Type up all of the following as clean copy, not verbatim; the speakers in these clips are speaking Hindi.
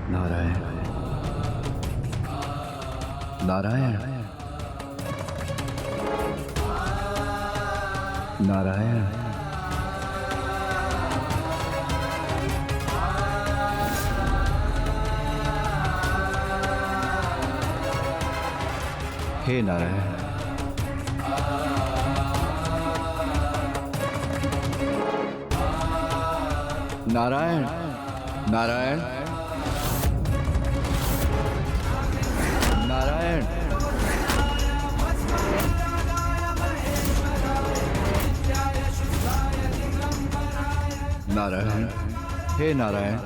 नारायण नारायण नारायण। हे नारायण। नारायण नारायण नारायण। नारायण हे नारायण।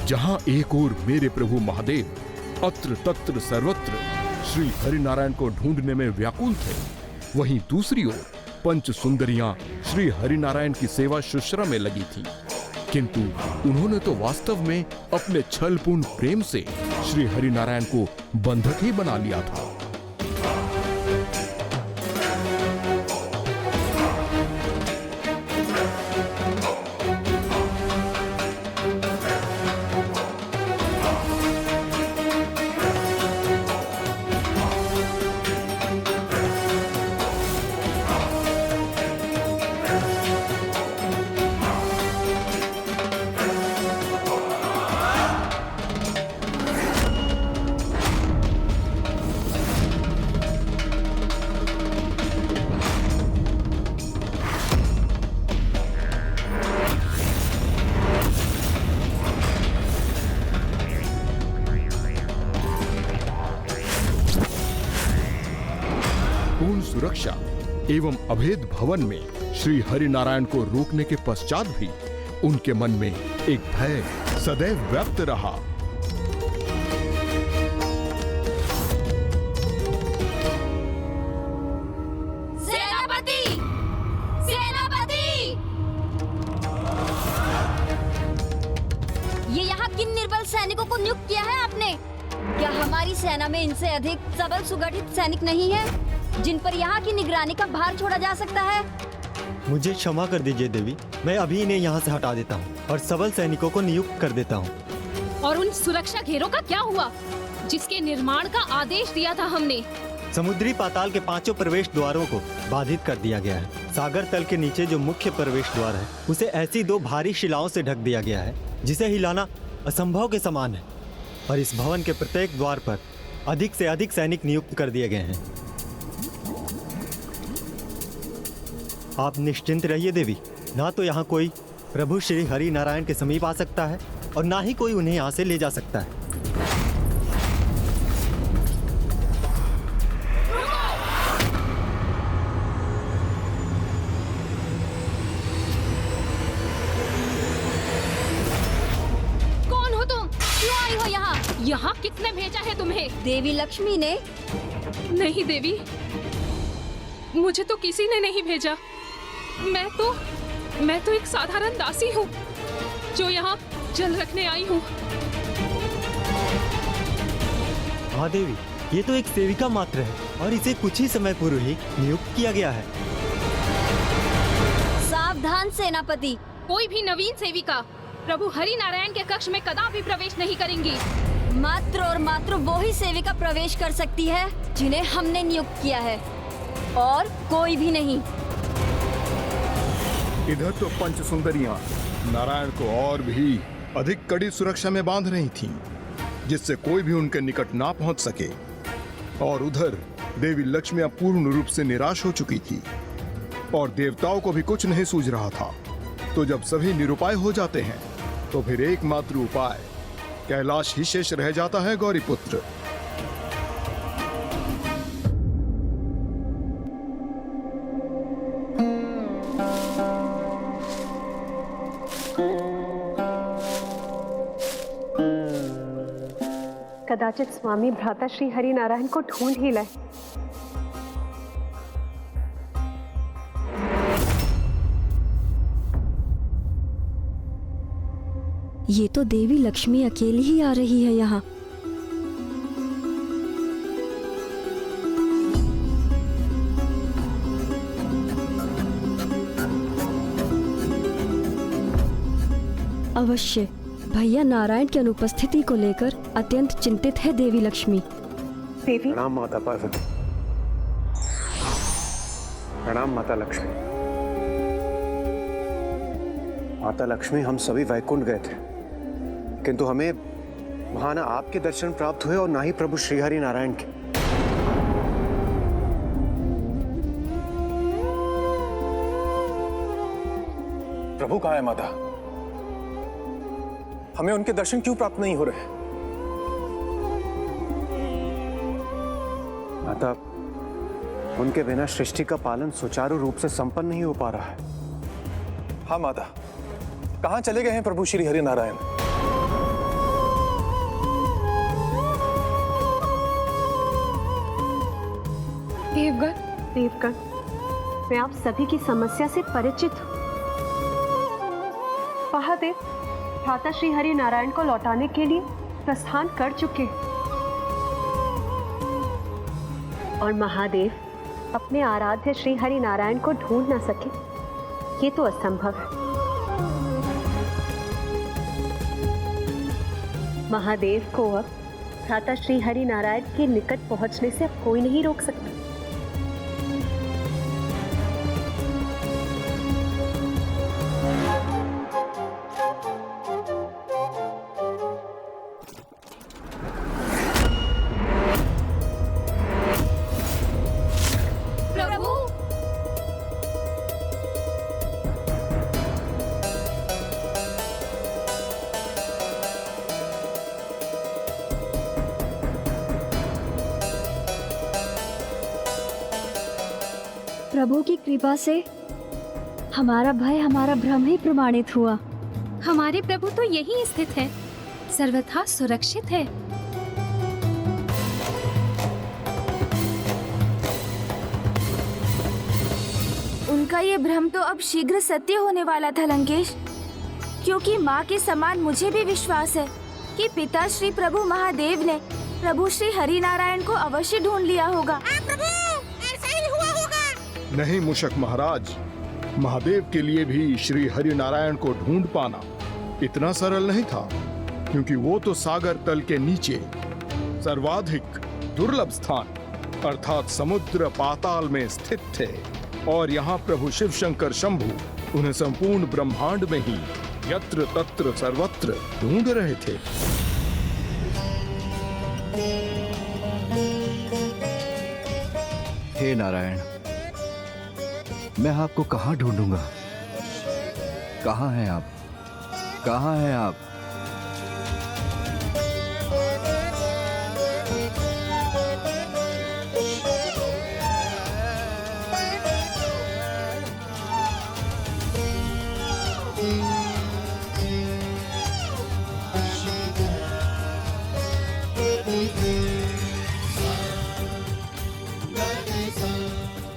जहां एक ओर मेरे प्रभु महादेव अत्र तत्र सर्वत्र श्री हरिनारायण को ढूंढने में व्याकुल थे, वहीं दूसरी ओर पंच सुंदरियां श्री हरिनारायण की सेवा शुश्रा में लगी थीं। किंतु उन्होंने तो वास्तव में अपने छलपूर्ण प्रेम से श्री हरिनारायण को बंधक ही बना लिया था। पूर्ण सुरक्षा एवं अभेद भवन में श्री हरिनारायण को रोकने के पश्चात भी उनके मन में एक भय सदैव व्याप्त रहा। सेनापति! सेनापति! ये यहाँ किन निर्बल सैनिकों को नियुक्त किया है आपने? क्या हमारी सेना में इनसे अधिक सबल सुगठित सैनिक नहीं है जिन पर यहाँ की निगरानी का भार छोड़ा जा सकता है? मुझे क्षमा कर दीजिए देवी, मैं अभी इन्हें यहाँ से हटा देता हूँ और सबल सैनिकों को नियुक्त कर देता हूँ। और उन सुरक्षा घेरों का क्या हुआ जिसके निर्माण का आदेश दिया था हमने? समुद्री पाताल के 5 प्रवेश द्वारों को बाधित कर दिया गया है। सागर तल के नीचे जो मुख्य प्रवेश द्वार है उसे ऐसी 2 भारी शिलाओं से ढक दिया गया है जिसे हिलाना असंभव के समान है। और इस भवन के प्रत्येक द्वार पर अधिक से अधिक सैनिक नियुक्त कर दिए गए हैं। आप निश्चिंत रहिए देवी, ना तो यहाँ कोई प्रभु श्री हरि नारायण के समीप आ सकता है और ना ही कोई उन्हें यहाँ से ले जा सकता है। कौन हो तुम? क्यों आई हो यहाँ? यहाँ किसने भेजा है तुम्हें? देवी लक्ष्मी ने। नहीं देवी, मुझे तो किसी ने नहीं भेजा। मैं तो एक साधारण दासी हूँ जो यहाँ जल रखने आई हूँ। हाँ देवी, ये तो एक सेविका मात्र है और इसे कुछ ही समय पूर्व ही नियुक्त किया गया है। सावधान सेनापति! कोई भी नवीन सेविका प्रभु हरि नारायण के कक्ष में कदापि प्रवेश नहीं करेंगी। मात्र और मात्र वो ही सेविका प्रवेश कर सकती है जिन्हें हमने नियुक्त किया है, और कोई भी नहीं। इधर तो पंच सुंदरियां नारायण को और भी अधिक कड़ी सुरक्षा में बांध रही थीं, जिससे कोई भी उनके निकट ना पहुंच सके। और उधर देवी लक्ष्मी पूर्ण रूप से निराश हो चुकी थी और देवताओं को भी कुछ नहीं सूझ रहा था। तो जब सभी निरुपाय हो जाते हैं तो फिर एकमात्र उपाय कैलाश ही शेष रह जाता है। गौरीपुत्र, कदाचित स्वामी भ्राता श्री हरि नारायण को ढूंढ ही लाए। ये तो देवी लक्ष्मी अकेली ही आ रही है यहाँ। अवश्य भैया नारायण की अनुपस्थिति को लेकर अत्यंत चिंतित है देवी लक्ष्मी। देवी, प्रणाम माता पार्वती। प्रणाम माता लक्ष्मी। माता लक्ष्मी, हम सभी वैकुंठ गए थे, किंतु हमें वहां ना आपके दर्शन प्राप्त हुए और ना ही प्रभु श्रीहरि नारायण के। प्रभु कहाँ है माता? हमें उनके दर्शन क्यों प्राप्त नहीं हो रहे? माता, उनके बिना सृष्टि का पालन सुचारू रूप से संपन्न नहीं हो पा रहा है। हाँ माता, कहाँ चले गए हैं प्रभु श्री हरि नारायण? देवगण, देवगण, मैं आप सभी की समस्या से परिचित हूँ। महादेव भ्राता श्री हरि नारायण को लौटाने के लिए प्रस्थान कर चुके हैं और महादेव अपने आराध्य श्री हरि नारायण को ढूंढ ना सके, ये तो असंभव है। महादेव को अब भ्राता श्री हरि नारायण के निकट पहुंचने से अब कोई नहीं रोक सकता। प्रभु की कृपा से हमारा भय, हमारा भ्रम ही प्रमाणित हुआ। हमारे प्रभु तो यही स्थित है, सर्वथा सुरक्षित है। उनका ये भ्रम तो अब शीघ्र सत्य होने वाला था लंकेश, क्योंकि माँ के समान मुझे भी विश्वास है कि पिता श्री प्रभु महादेव ने प्रभु श्री हरि नारायण को अवश्य ढूंढ लिया होगा। नहीं मूषक महाराज, महादेव के लिए भी श्री हरि नारायण को ढूंढ पाना इतना सरल नहीं था, क्योंकि वो तो सागर तल के नीचे सर्वाधिक दुर्लभ स्थान अर्थात समुद्र पाताल में स्थित थे और यहाँ प्रभु शिव शंकर शंभु उन्हें संपूर्ण ब्रह्मांड में ही यत्र तत्र सर्वत्र ढूंढ रहे थे। हे नारायण, मैं आपको कहाँ ढूंढूंगा? कहाँ हैं आप? कहाँ हैं आप?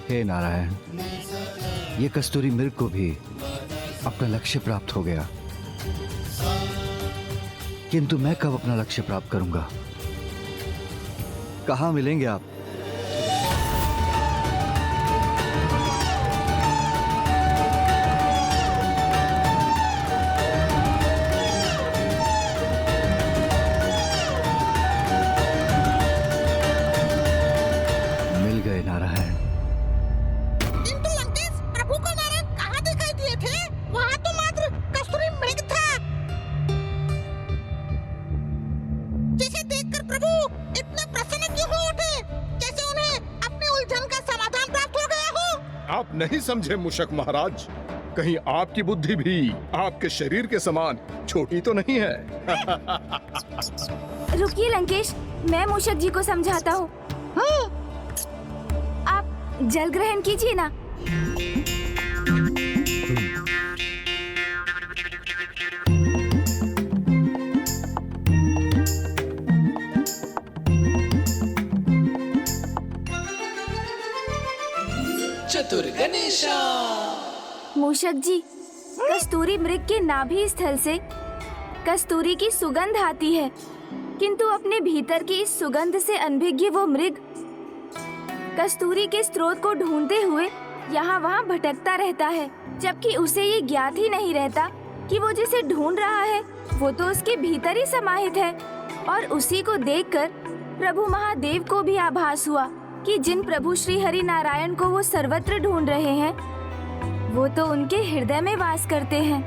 हे नारायण, ये कस्तूरी मृग को भी अपना लक्ष्य प्राप्त हो गया, किंतु मैं कब अपना लक्ष्य प्राप्त करूंगा? कहाँ मिलेंगे आप? मिल गए नारायण। आप नहीं समझे मूषक महाराज, कहीं आपकी बुद्धि भी आपके शरीर के समान छोटी तो नहीं है? रुकिए लंकेश, मैं मूषक जी को समझाता हूँ। आप जल ग्रहण कीजिए ना। चतुर गणेशा। मूषक जी, कस्तूरी मृग के नाभि स्थल से कस्तूरी की सुगंध आती है, किंतु अपने भीतर की इस सुगंध से अनभिज्ञ वो मृग कस्तूरी के स्रोत को ढूंढते हुए यहाँ वहाँ भटकता रहता है, जबकि उसे ये ज्ञात ही नहीं रहता कि वो जिसे ढूंढ रहा है वो तो उसके भीतर ही समाहित है। और उसी को देखकर प्रभु महादेव को भी आभास हुआ कि जिन प्रभु श्री हरि नारायण को वो सर्वत्र ढूंढ रहे हैं, वो तो उनके हृदय में वास करते हैं।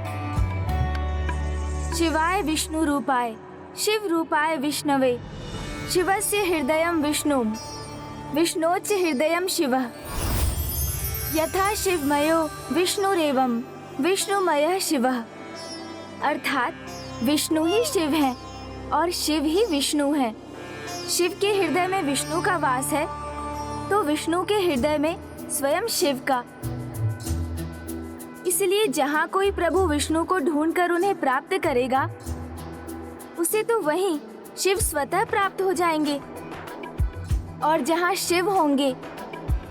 शिवाय विष्णु रूपाय शिव रूपाय विष्णवे शिवस्य हृदयं विष्णुम विष्णोच्च हृदयं शिवः यथा शिवमयो विष्णुरेवं विष्णुमयः शिवः। अर्थात विष्णु ही शिव है और शिव ही विष्णु है। शिव के हृदय में विष्णु का वास है तो विष्णु के हृदय में स्वयं शिव का। इसलिए जहाँ कोई प्रभु विष्णु को ढूंढकर उन्हें प्राप्त करेगा, उसे तो वहीं शिव स्वतः प्राप्त हो जाएंगे। और जहाँ शिव होंगे,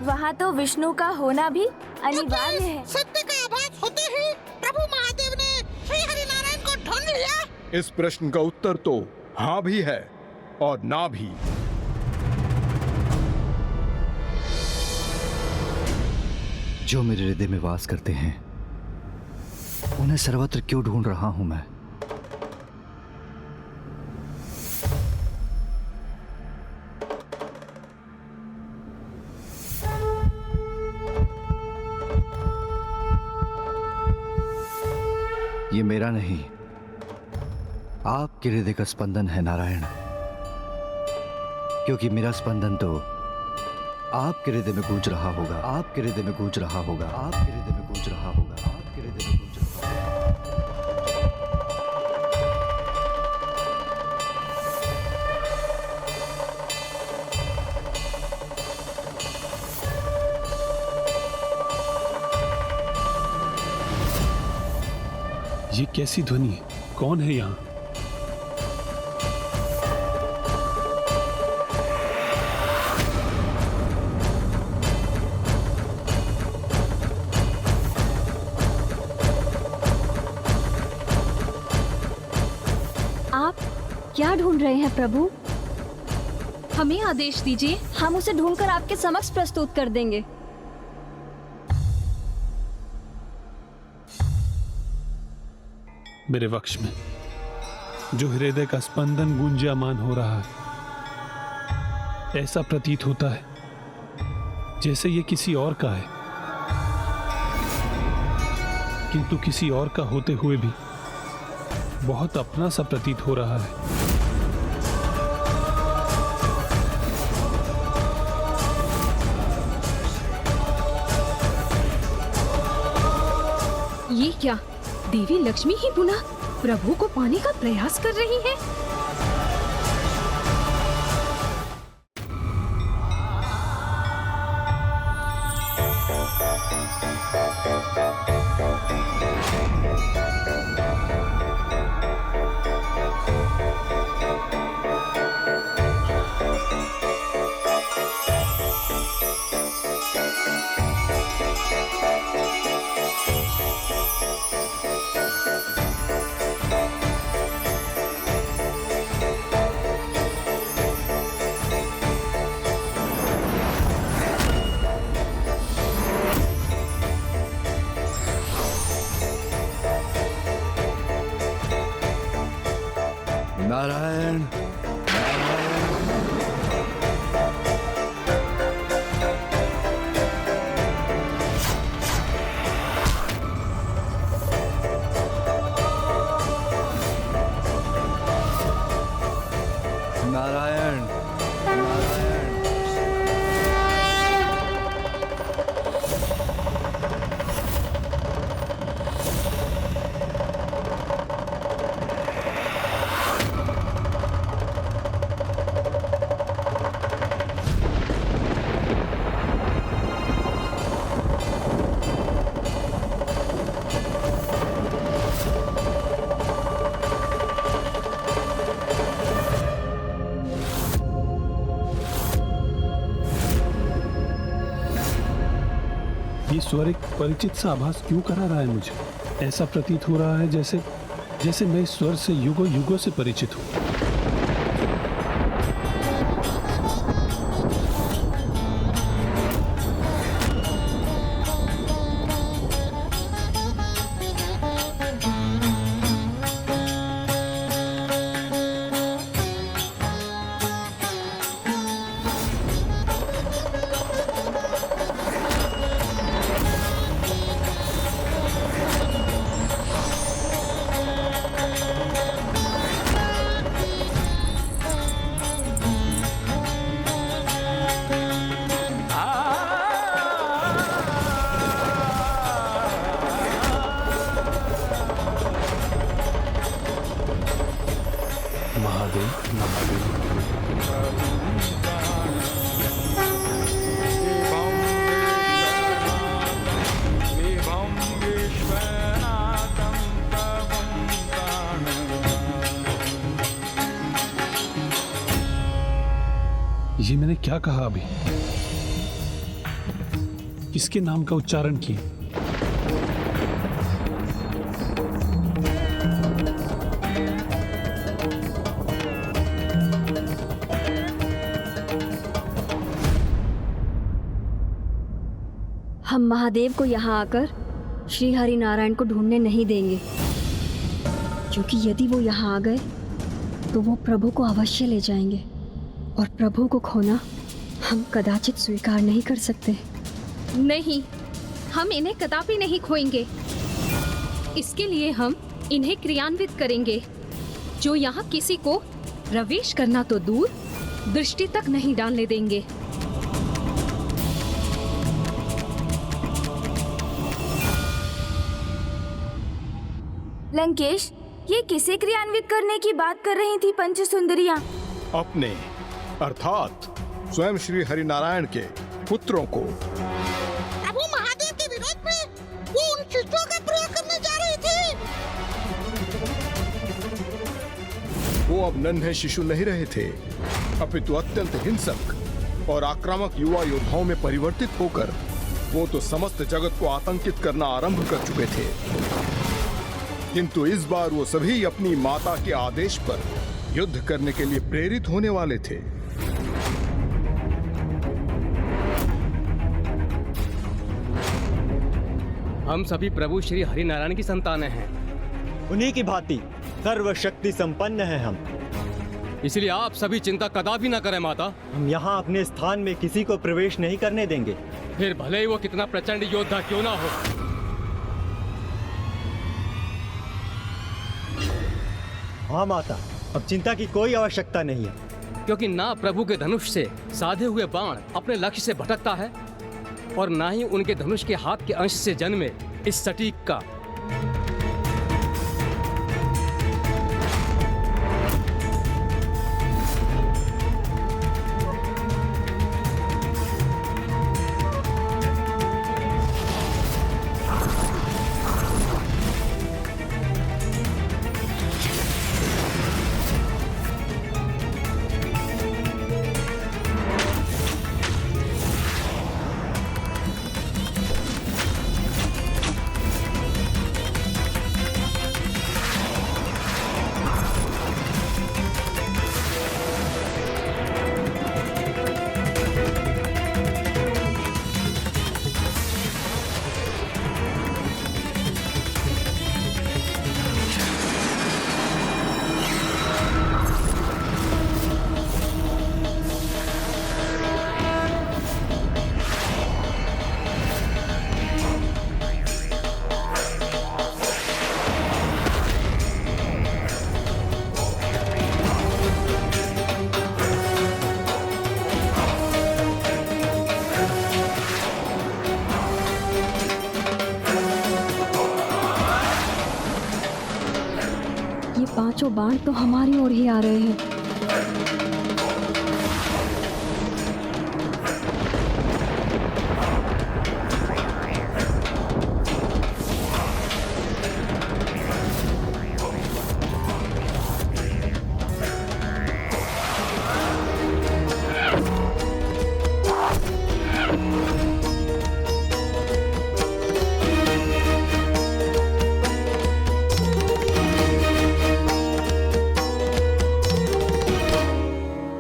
वहाँ तो विष्णु का होना भी अनिवार्य है। सत्य का आभास होते ही प्रभु महादेव ने श्री हरि नारायण को ढूंढ लिया। इस प्रश्न का उत्तर तो हाँ भी है और ना भी। जो मेरे हृदय में वास करते हैं, उन्हें सर्वत्र क्यों ढूंढ रहा हूं मैं? ये मेरा नहीं, आपके हृदय का स्पंदन है नारायण। क्योंकि मेरा स्पंदन तो आपके हृदय में गूंज रहा होगा, आपके हृदय में गूंज रहा होगा, आपके हृदय में गूंज रहा होगा, आपके हृदय में गूंज रहा होगा। ये कैसी ध्वनि है? कौन है यहाँ? आप क्या ढूंढ रहे हैं प्रभु? हमें आदेश दीजिए। हम उसे ढूंढकर आपके समक्ष प्रस्तुत कर देंगे। मेरे वक्ष में जो हृदय का स्पंदन गुंजायमान हो रहा है, ऐसा प्रतीत होता है जैसे ये किसी और का है, किंतु किसी और का होते हुए भी बहुत अपना सा प्रतीत हो रहा है। ये क्या देवी लक्ष्मी ही पुनः प्रभु को पाने का प्रयास कर रही है? नारायण, नारायण, ये स्वर एक परिचित सा आभास क्यों करा रहा है मुझे? ऐसा प्रतीत हो रहा है जैसे जैसे मैं इस स्वर से युगों युगों से परिचित हूँ। महादेव महादेव। ये मैंने क्या कहा अभी? किसके नाम का उच्चारण किए? हम महादेव को यहाँ आकर श्री हरि नारायण को ढूंढने नहीं देंगे, क्योंकि यदि वो यहाँ आ गए तो वो प्रभु को अवश्य ले जाएंगे और प्रभु को खोना हम कदाचित स्वीकार नहीं कर सकते। नहीं, हम इन्हें कदापि नहीं खोएंगे। इसके लिए हम इन्हें क्रियान्वित करेंगे, जो यहाँ किसी को प्रवेश करना तो दूर, दृष्टि तक नहीं डालने देंगे। लंकेश, ये किसे क्रियान्वित करने की बात कर रही थी पंच सुंदरियां? अपने अर्थात स्वयं श्री हरिनारायण के पुत्रों को। प्रभु महादेव के विरोध में वो उन शिष्टों का प्रयोग करने जा रही थी। वो अब नन्हे शिशु नहीं रहे थे, अपितु अत्यंत हिंसक और आक्रामक युवा योद्धाओं में परिवर्तित होकर वो तो समस्त जगत को आतंकित करना आरंभ कर चुके थे। किंतु इस बार वो सभी अपनी माता के आदेश पर युद्ध करने के लिए प्रेरित होने वाले थे। हम सभी प्रभु श्री हरिनारायण की संतानें हैं। उन्हीं की भांति सर्वशक्ति संपन्न है हम। इसलिए आप सभी चिंता कदापि न करें माता। हम यहाँ अपने स्थान में किसी को प्रवेश नहीं करने देंगे, फिर भले ही वो कितना प्रचंड योद्धा क्यों ना हो। हाँ माता, अब चिंता की कोई आवश्यकता नहीं है, क्योंकि ना प्रभु के धनुष से साधे हुए बाण अपने लक्ष्य से भटकता है और ना ही उनके धनुष के हाथ के अंश से जन्मे इस सटीक का। पांचों बाण तो हमारी ओर ही आ रहे हैं।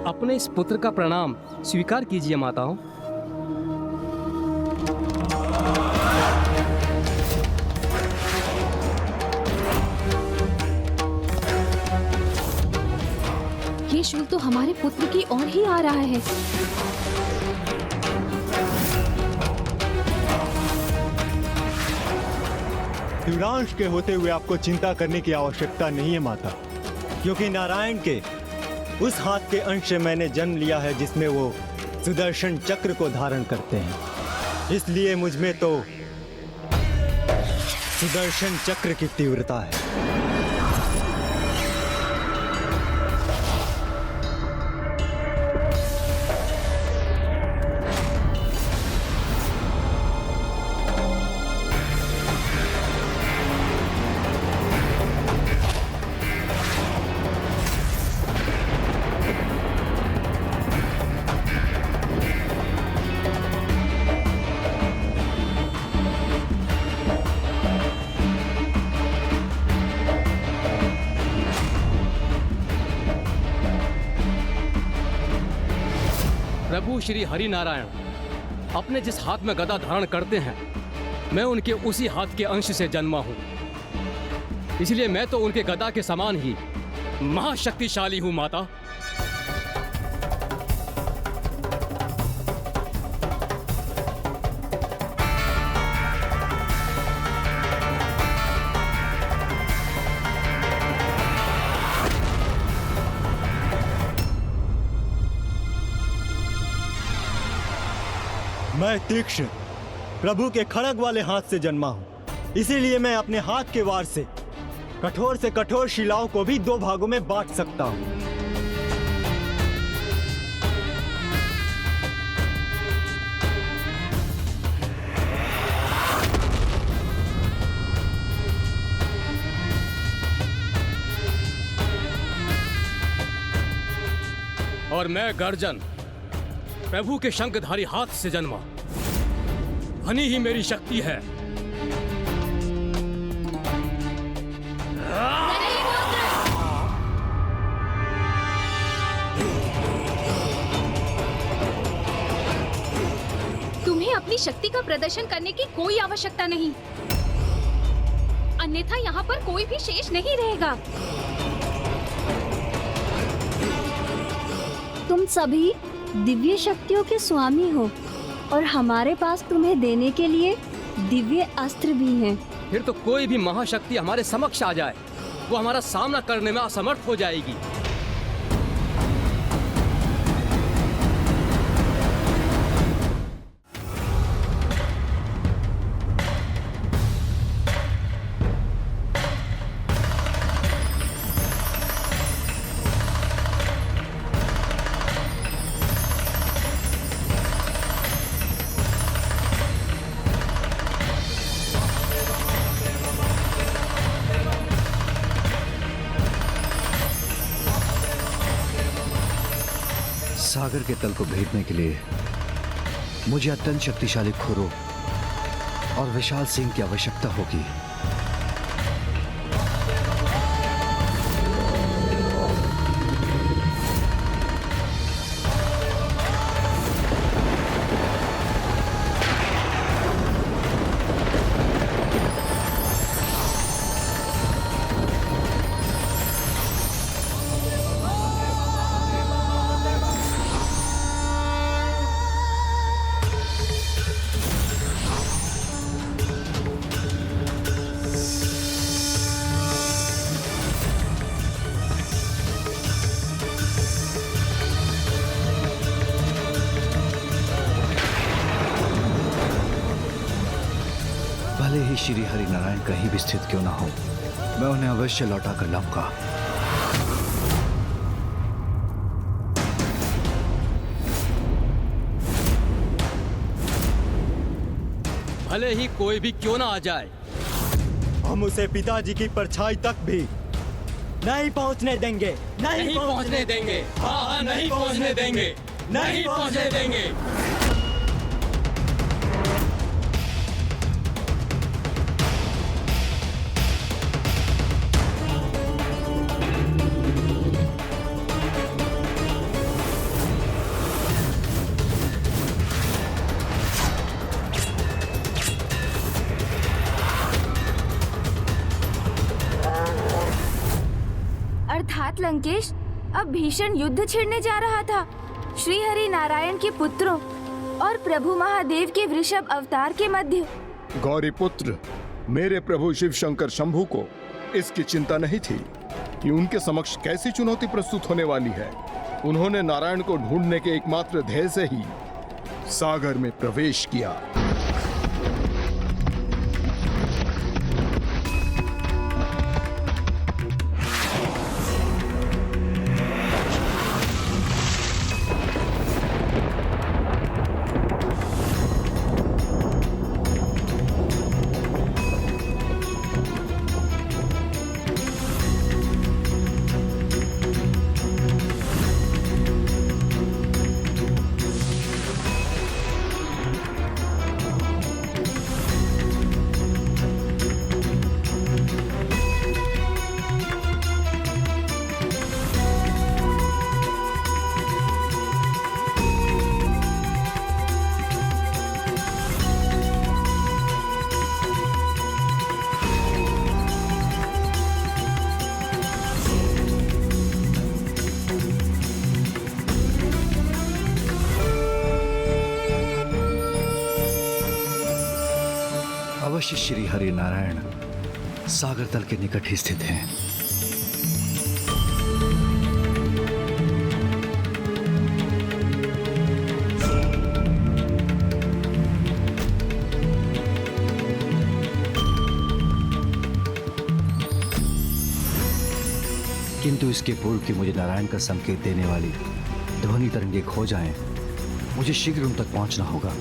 अपने इस पुत्र का प्रणाम स्वीकार कीजिए माताओं। ये शूल तो हमारे पुत्र की ओर ही आ रहा है। दिव्यांश के होते हुए आपको चिंता करने की आवश्यकता नहीं है माता, क्योंकि नारायण के उस हाथ के अंश से मैंने जन्म लिया है जिसमें वो सुदर्शन चक्र को धारण करते हैं। इसलिए मुझ में तो सुदर्शन चक्र की तीव्रता है। प्रभु श्री हरि नारायण अपने जिस हाथ में गदा धारण करते हैं, मैं उनके उसी हाथ के अंश से जन्मा हूं। इसलिए मैं तो उनके गदा के समान ही महाशक्तिशाली हूं माता। मैं तीक्ष्ण प्रभु के खड़ग वाले हाथ से जन्मा हूं। इसीलिए मैं अपने हाथ के वार से कठोर शिलाओं को भी दो भागों में बांट सकता हूं। और मैं गर्जन प्रभु के शंखधारी हाथ से जन्मा, धनी ही मेरी शक्ति है। तुम्हें अपनी शक्ति का प्रदर्शन करने की कोई आवश्यकता नहीं, अन्यथा यहाँ पर कोई भी शेष नहीं रहेगा। तुम सभी दिव्य शक्तियों के स्वामी हो और हमारे पास तुम्हें देने के लिए दिव्य अस्त्र भी हैं। फिर तो कोई भी महाशक्ति हमारे समक्ष आ जाए, वो हमारा सामना करने में असमर्थ हो जाएगी। सागर के तल को भेदने के लिए मुझे अत्यंत शक्तिशाली खुरों और विशाल सिंह की आवश्यकता होगी। भले ही श्री हरि नारायण कहीं भी स्थित क्यों ना हो, मैं उन्हें अवश्य लौटा कर लाऊंगा। भले ही कोई भी क्यों ना आ जाए, हम उसे पिताजी की परछाई तक भी नहीं पहुंचने देंगे। नहीं पहुंचने देंगे। हाँ, नहीं पहुंचने देंगे। नहीं पहुंचने देंगे। अर्थात लंकेश, अब भीषण युद्ध छिड़ने जा रहा था। श्री हरि नारायण के पुत्रों और प्रभु महादेव के वृषभ अवतार के मध्य। गौरी पुत्र मेरे प्रभु शिव शंकर शंभु को इसकी चिंता नहीं थी कि उनके समक्ष कैसी चुनौती प्रस्तुत होने वाली है। उन्होंने नारायण को ढूंढने के एकमात्र ध्येय से ही सागर में प्रवेश किया। अवश्य श्री हरि नारायण सागर तल के निकट ही स्थित हैं। किंतु इसके पूर्व कि मुझे नारायण का संकेत देने वाली ध्वनि तरंगे खो जाएं, मुझे शीघ्र उन तक पहुंचना होगा।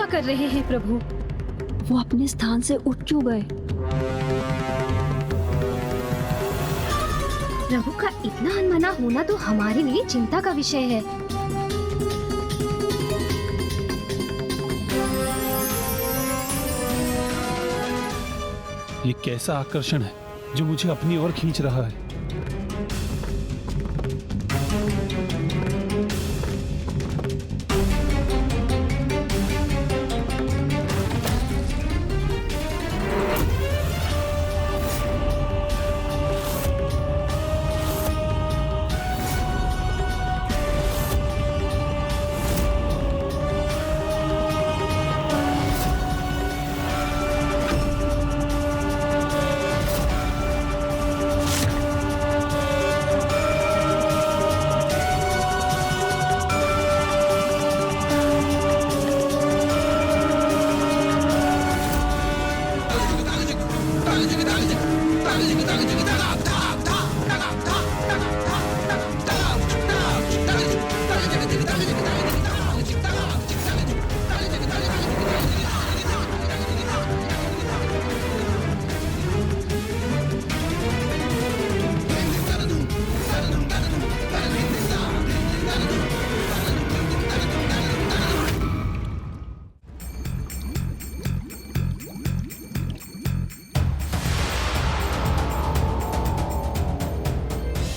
कर रहे हैं प्रभु? वो अपने स्थान से उठ क्यों गए? प्रभु का इतना अनमना होना तो हमारे लिए चिंता का विषय है। ये कैसा आकर्षण है जो मुझे अपनी ओर खींच रहा है?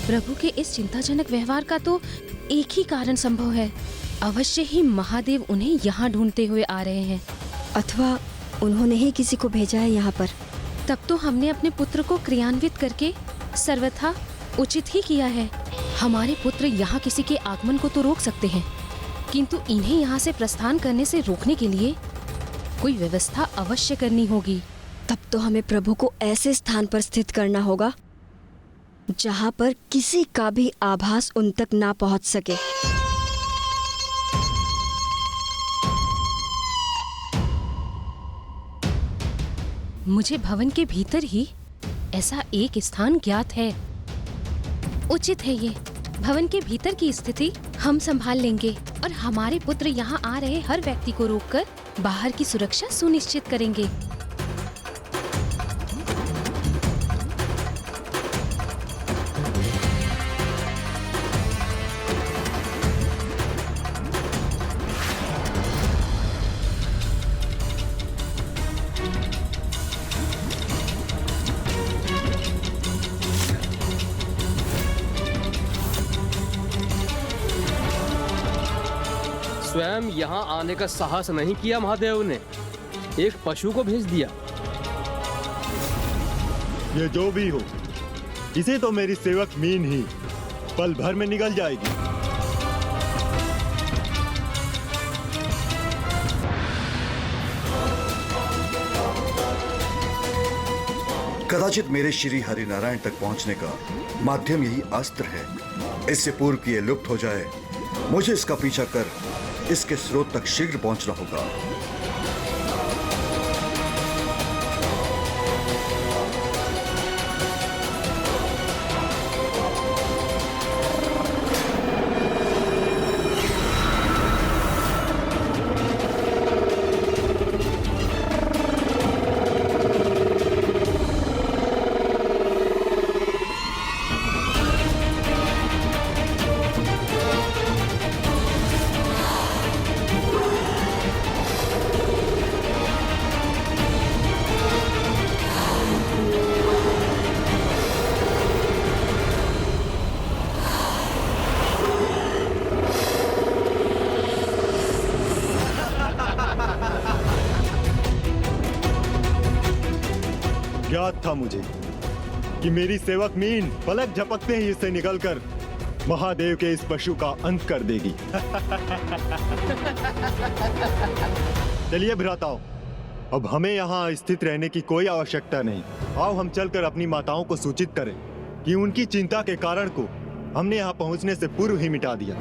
प्रभु के इस चिंताजनक व्यवहार का तो एक ही कारण संभव है। अवश्य ही महादेव उन्हें यहाँ ढूंढते हुए आ रहे हैं, अथवा उन्होंने ही किसी को भेजा है यहाँ पर। तब तो हमने अपने पुत्र को क्रियान्वित करके सर्वथा उचित ही किया है। हमारे पुत्र यहाँ किसी के आगमन को तो रोक सकते हैं, किंतु इन्हें यहाँ से प्रस्थान करने से रोकने के लिए कोई व्यवस्था अवश्य करनी होगी। तब तो हमें प्रभु को ऐसे स्थान पर स्थित करना होगा जहाँ पर किसी का भी आभास उन तक ना पहुँच सके। मुझे भवन के भीतर ही ऐसा एक स्थान ज्ञात है। उचित है ये। भवन के भीतर की स्थिति हम संभाल लेंगे और हमारे पुत्र यहाँ आ रहे हर व्यक्ति को रोककर बाहर की सुरक्षा सुनिश्चित करेंगे। स्वयं यहाँ आने का साहस नहीं किया महादेव ने, एक पशु को भेज दिया। ये जो भी हो, इसे तो मेरी सेवक मीन ही पल भर में निगल जाएगी। कदाचित मेरे श्री हरिनारायण तक पहुंचने का माध्यम यही अस्त्र है। इससे पूर्व कि ये लुप्त हो जाए, मुझे इसका पीछा कर इसके स्रोत तक शीघ्र पहुंचना होगा। ज्ञात था मुझे कि मेरी सेवक मीन पलक झपकते ही इससे निकलकर महादेव के इस पशु का अंत कर देगी। चलिए भ्राताओं, अब हमें यहाँ स्थित रहने की कोई आवश्यकता नहीं। आओ हम चलकर अपनी माताओं को सूचित करें कि उनकी चिंता के कारण को हमने यहाँ पहुँचने से पूर्व ही मिटा दिया।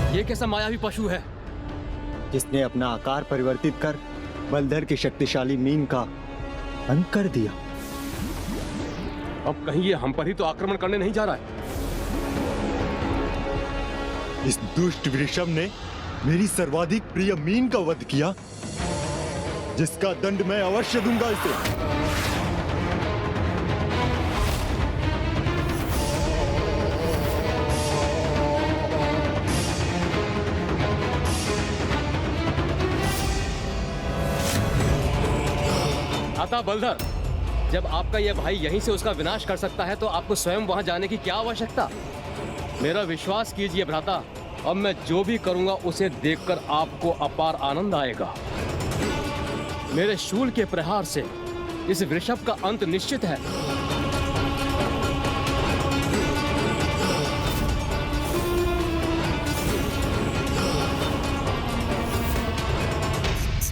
ये कैसा मायावी पशु है जिसने अपना आकार परिवर्तित कर बलधर के शक्तिशाली मीन का अंत कर दिया। अब कहीं ये हम पर ही तो आक्रमण करने नहीं जा रहा है। इस दुष्ट वृषभ ने मेरी सर्वाधिक प्रिय मीन का वध किया, जिसका दंड मैं अवश्य दूंगा इसे। आता बलधर, जब आपका यह भाई यहीं से उसका विनाश कर सकता है तो आपको स्वयं वहां जाने की क्या आवश्यकता। मेरा विश्वास कीजिए भ्राता, अब मैं जो भी करूंगा उसे देखकर आपको अपार आनंद आएगा। मेरे शूल के प्रहार से इस वृषभ का अंत निश्चित है।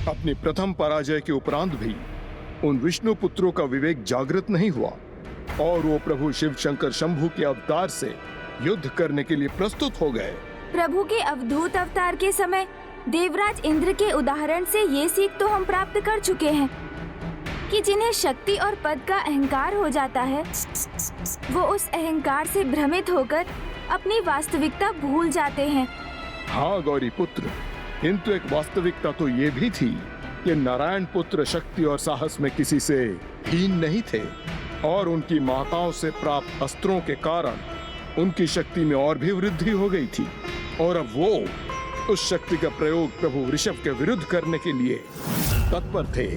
अपनी प्रथम पराजय के उपरांत भी उन विष्णु पुत्रों का विवेक जागृत नहीं हुआ और वो प्रभु शिव शंकर शंभु के अवतार से युद्ध करने के लिए प्रस्तुत हो गए। प्रभु के अवधूत अवतार के समय देवराज इंद्र के उदाहरण से ये सीख तो हम प्राप्त कर चुके हैं कि जिन्हें शक्ति और पद का अहंकार हो जाता है, वो उस अहंकार से भ्रमित होकर अपनी वास्तविकता भूल जाते हैं। हाँ गौरी पुत्र, किंतु एक वास्तविकता तो ये भी थी कि नारायण पुत्र शक्ति और साहस में किसी से हीन नहीं थे और उनकी माताओं से प्राप्त अस्त्रों के कारण उनकी शक्ति में और भी वृद्धि हो गई थी और अब वो उस शक्ति का प्रयोग प्रभु ऋषभ के विरुद्ध करने के लिए तत्पर थे।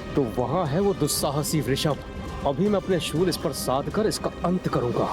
तो वहां है वो दुस्साहसी वृषभ। अभी मैं अपने शूल इस पर साध कर इसका अंत करूंगा।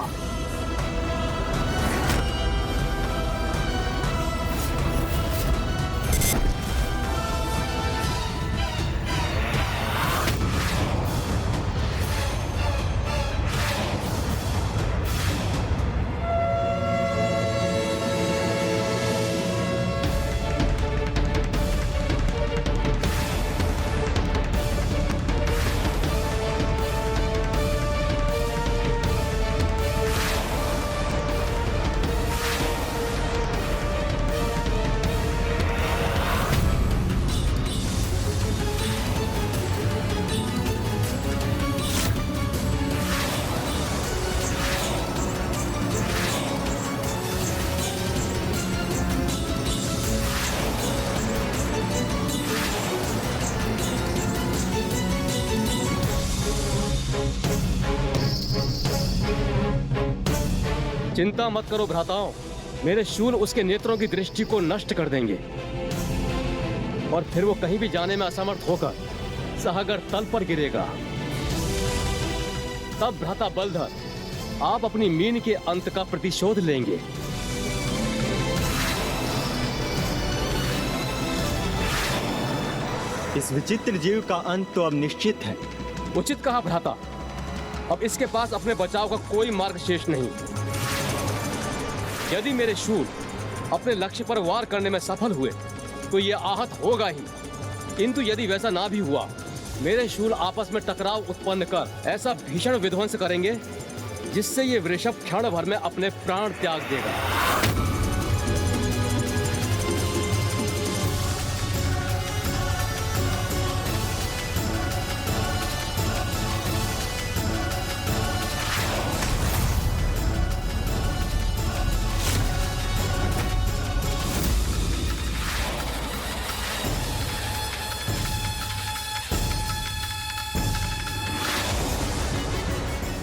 चिंता मत करो भ्राताओं, मेरे शूल उसके नेत्रों की दृष्टि को नष्ट कर देंगे और फिर वो कहीं भी जाने में असमर्थ होकर सागर तल पर गिरेगा। तब भ्राता बलधर, आप अपनी मीन के अंत का प्रतिशोध लेंगे। इस विचित्र जीव का अंत तो अब निश्चित है। उचित कहा भ्राता, अब इसके पास अपने बचाव का कोई मार्ग शेष नहीं। यदि मेरे शूल अपने लक्ष्य पर वार करने में सफल हुए तो ये आहत होगा ही, किंतु यदि वैसा ना भी हुआ, मेरे शूल आपस में टकराव उत्पन्न कर ऐसा भीषण विध्वंस करेंगे जिससे ये वृषभ क्षण भर में अपने प्राण त्याग देगा।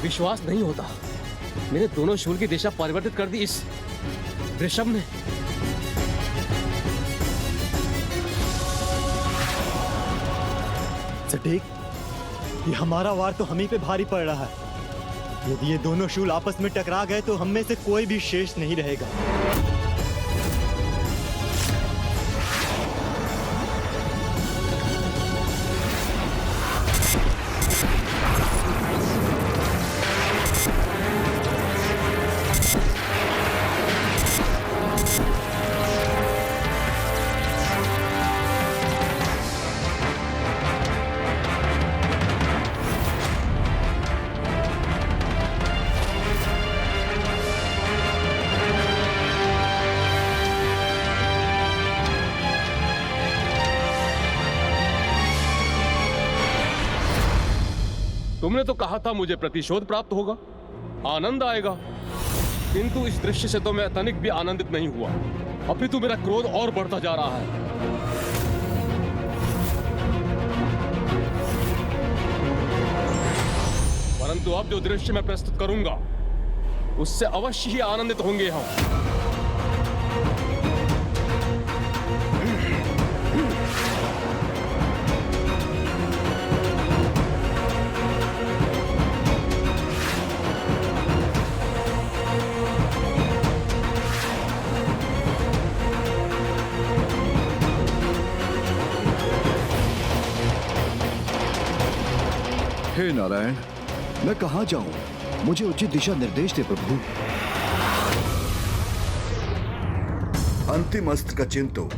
विश्वास नहीं होता, मेरे दोनों शूल की दिशा परिवर्तित कर दी इस वृषभ ने। सटीक, ये हमारा वार तो हम ही पे भारी पड़ रहा है। यदि ये दोनों शूल आपस में टकरा गए तो हम में से कोई भी शेष नहीं रहेगा। तुमने तो कहा था मुझे प्रतिशोध प्राप्त होगा, आनंद आएगा, किंतु इस दृश्य से तो मैं तनिक भी आनंदित नहीं हुआ। अभी तो मेरा क्रोध और बढ़ता जा रहा है। परंतु अब जो दृश्य मैं प्रस्तुत करूंगा उससे अवश्य ही आनंदित होंगे हम। हे नारायण, मैं कहाँ जाऊं? मुझे उचित दिशा निर्देश दे प्रभु। अंतिम अस्त्र का चिन्ह तो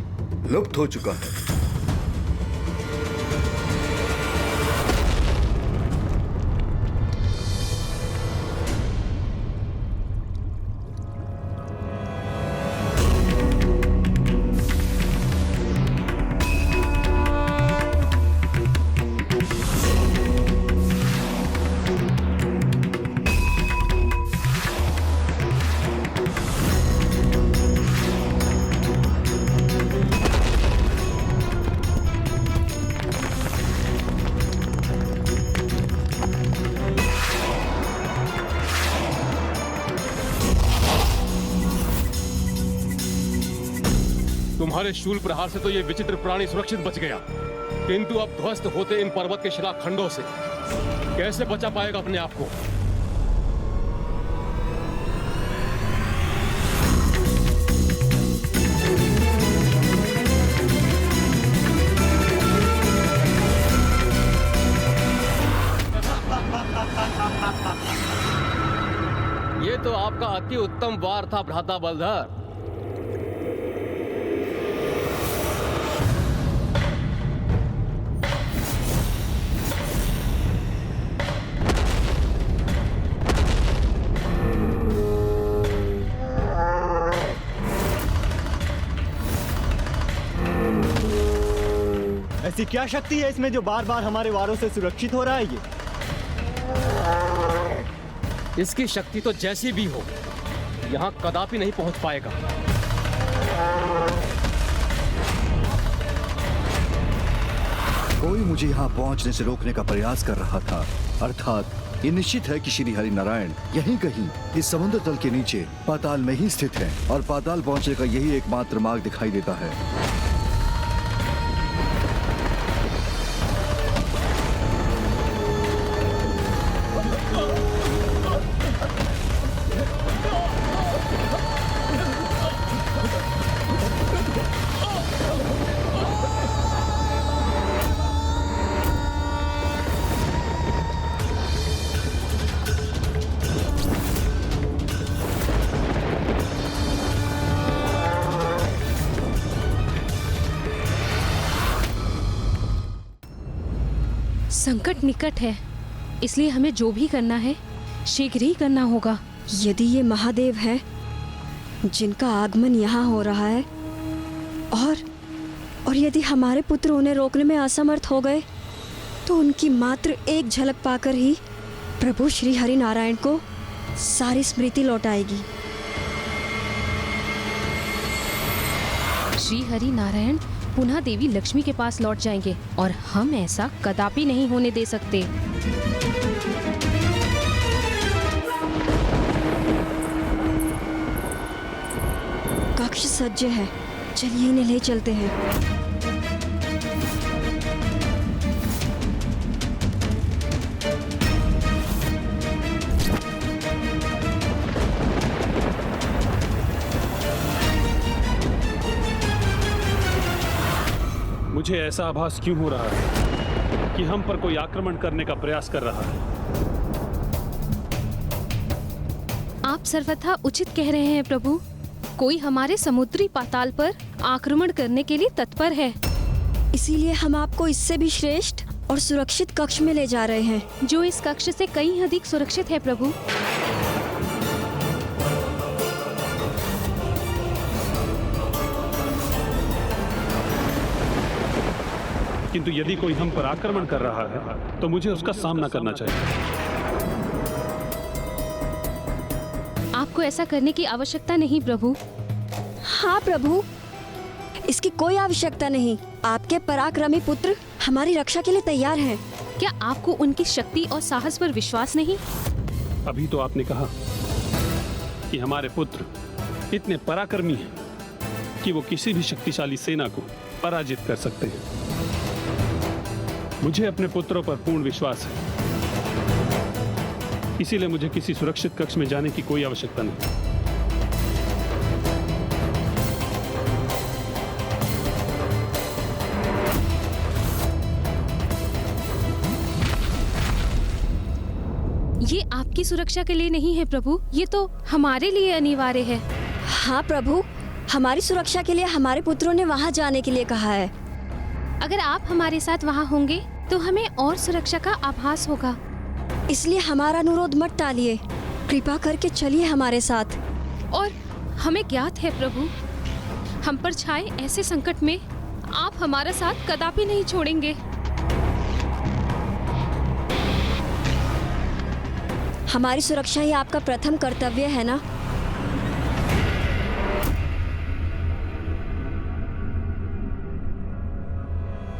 लुप्त हो चुका है। तुम्हारे शूल प्रहार से तो ये विचित्र प्राणी सुरक्षित बच गया, किंतु अब ध्वस्त होते इन पर्वत के शिलाखंडों से कैसे बचा पाएगा अपने आप को? ये तो आपका अति उत्तम वार था भ्राता बलधर। ऐसी क्या शक्ति है इसमें जो बार बार हमारे वारों से सुरक्षित हो रहा है? ये इसकी शक्ति तो जैसी भी हो, यहाँ कदापि नहीं पहुंच पाएगा। कोई मुझे यहाँ पहुंचने से रोकने का प्रयास कर रहा था, अर्थात ये निश्चित है कि श्री हरि नारायण यहीं कहीं इस समुद्र तल के नीचे पाताल में ही स्थित है और पाताल पहुंचने का यही एकमात्र मार्ग दिखाई देता है। संकट निकट है, इसलिए हमें जो भी करना है शीघ्र ही करना होगा। यदि ये महादेव है जिनका आगमन यहाँ हो रहा है और यदि हमारे पुत्र उन्हें रोकने में असमर्थ हो गए तो उनकी मात्र एक झलक पाकर ही प्रभु श्री हरि नारायण को सारी स्मृति लौट आएगी। श्री हरि नारायण पुनः देवी लक्ष्मी के पास लौट जाएंगे और हम ऐसा कदापि नहीं होने दे सकते। कक्ष सज्ज है, चलिए इन्हें ले चलते हैं। मुझे ऐसा आभास क्यों हो रहा है कि हम पर कोई आक्रमण करने का प्रयास कर रहा है? आप सर्वथा उचित कह रहे हैं प्रभु। कोई हमारे समुद्री पाताल पर आक्रमण करने के लिए तत्पर है। इसीलिए हम आपको इससे भी श्रेष्ठ और सुरक्षित कक्ष में ले जा रहे हैं, जो इस कक्ष से कहीं अधिक सुरक्षित है प्रभु। किंतु यदि कोई हम पर आक्रमण कर रहा है तो मुझे उसका सामना करना चाहिए। आपको ऐसा करने की आवश्यकता नहीं प्रभु। हाँ प्रभु, इसकी कोई आवश्यकता नहीं। आपके पराक्रमी पुत्र हमारी रक्षा के लिए तैयार हैं। क्या आपको उनकी शक्ति और साहस पर विश्वास नहीं? अभी तो आपने कहा कि हमारे पुत्र इतने पराक्रमी हैं कि वो किसी भी शक्तिशाली सेना को पराजित कर सकते हैं। मुझे अपने पुत्रों पर पूर्ण विश्वास है, इसीलिए मुझे किसी सुरक्षित कक्ष में जाने की कोई आवश्यकता नहीं। ये आपकी सुरक्षा के लिए नहीं है प्रभु, ये तो हमारे लिए अनिवार्य है। हाँ प्रभु, हमारी सुरक्षा के लिए हमारे पुत्रों ने वहाँ जाने के लिए कहा है। अगर आप हमारे साथ वहाँ होंगे तो हमें और सुरक्षा का आभास होगा। इसलिए हमारा अनुरोध मत टालिए, कृपा करके चलिए हमारे साथ। और हमें ज्ञात है प्रभु, हम पर छाए ऐसे संकट में आप हमारा साथ कदापि नहीं छोड़ेंगे। हमारी सुरक्षा ही आपका प्रथम कर्तव्य है ना?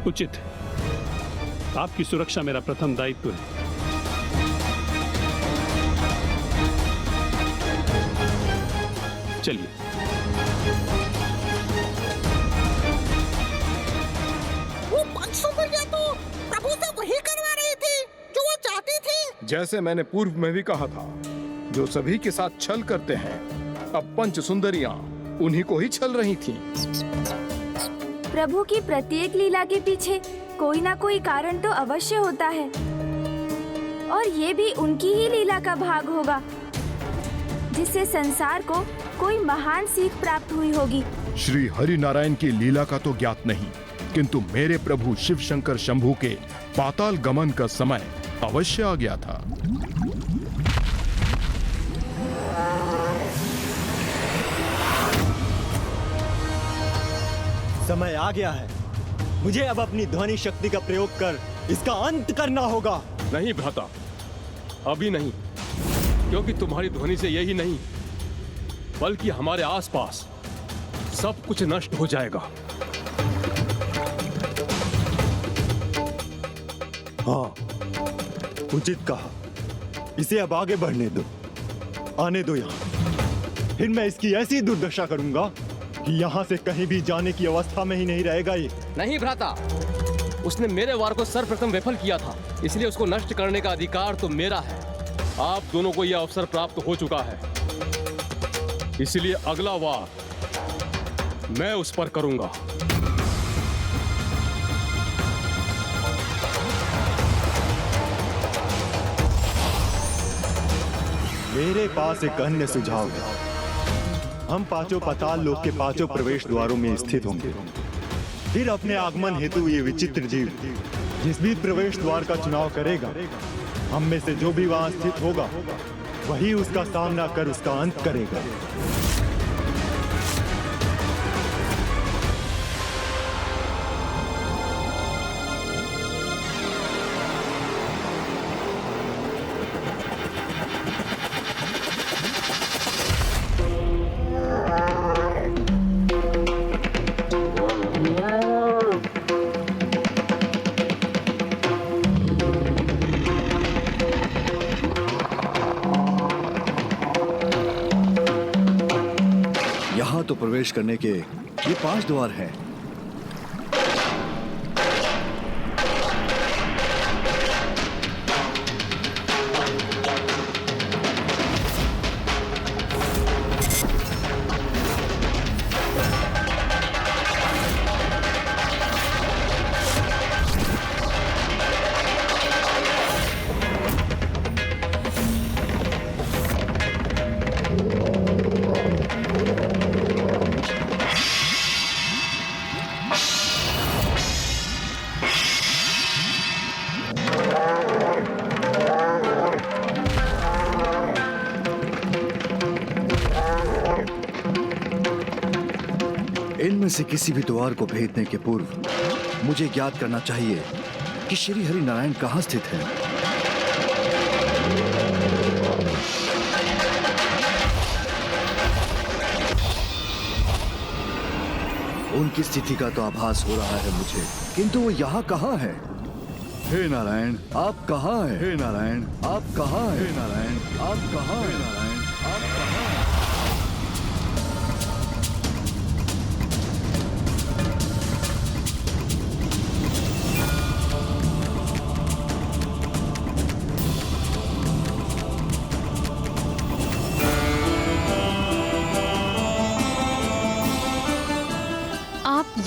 उचित है, आपकी सुरक्षा मेरा प्रथम दायित्व है। चलिए। वो पंचसुंदरियां तो प्रभु से वही करवा रही थी जो वो चाहती थी। जैसे मैंने पूर्व में भी कहा था, जो सभी के साथ छल करते हैं, अब पंच सुंदरियां उन्हीं को ही छल रही थीं। प्रभु की प्रत्येक लीला के पीछे कोई ना कोई कारण तो अवश्य होता है, और ये भी उनकी ही लीला का भाग होगा, जिससे संसार को कोई महान सीख प्राप्त हुई होगी। श्री हरि नारायण की लीला का तो ज्ञात नहीं, किंतु मेरे प्रभु शिव शंकर शंभू के पाताल गमन का समय अवश्य आ गया था। समय आ गया है, मुझे अब अपनी ध्वनि शक्ति का प्रयोग कर इसका अंत करना होगा। नहीं भ्राता, अभी नहीं, क्योंकि तुम्हारी ध्वनि से यही नहीं बल्कि हमारे आसपास सब कुछ नष्ट हो जाएगा। हाँ, उचित कहा। इसे अब आगे बढ़ने दो, आने दो यहाँ। फिर मैं इसकी ऐसी दुर्दशा करूंगा कि यहाँ से कहीं भी जाने की अवस्था में ही नहीं रहेगा ये। नहीं भ्राता, उसने मेरे वार को सर्वप्रथम विफल किया था, इसलिए उसको नष्ट करने का अधिकार तो मेरा है। आप दोनों को यह अवसर प्राप्त हो चुका है, इसलिए अगला वार मैं उस पर करूंगा। मेरे पास एक अन्य सुझाव है। हम पांचों पाताल लोक के पांचों प्रवेश द्वारों में स्थित होंगे। फिर अपने आगमन हेतु ये विचित्र जीव जिस भी प्रवेश द्वार का चुनाव करेगा, हम में से जो भी वहां स्थित होगा वही उसका सामना कर उसका अंत करेगा। तो प्रवेश करने के ये 5 द्वार हैं। इनमें से किसी भी द्वार को भेदने के पूर्व मुझे ज्ञात करना चाहिए कि श्री हरि नारायण कहाँ स्थित हैं। उनकी स्थिति का तो आभास हो रहा है मुझे, किंतु वो यहाँ कहाँ है? हे नारायण, आप कहाँ हैं? हे नारायण, आप कहाँ हैं? हे नारायण, आप कहाँ हैं? नारायण, आप कहाँ हैं?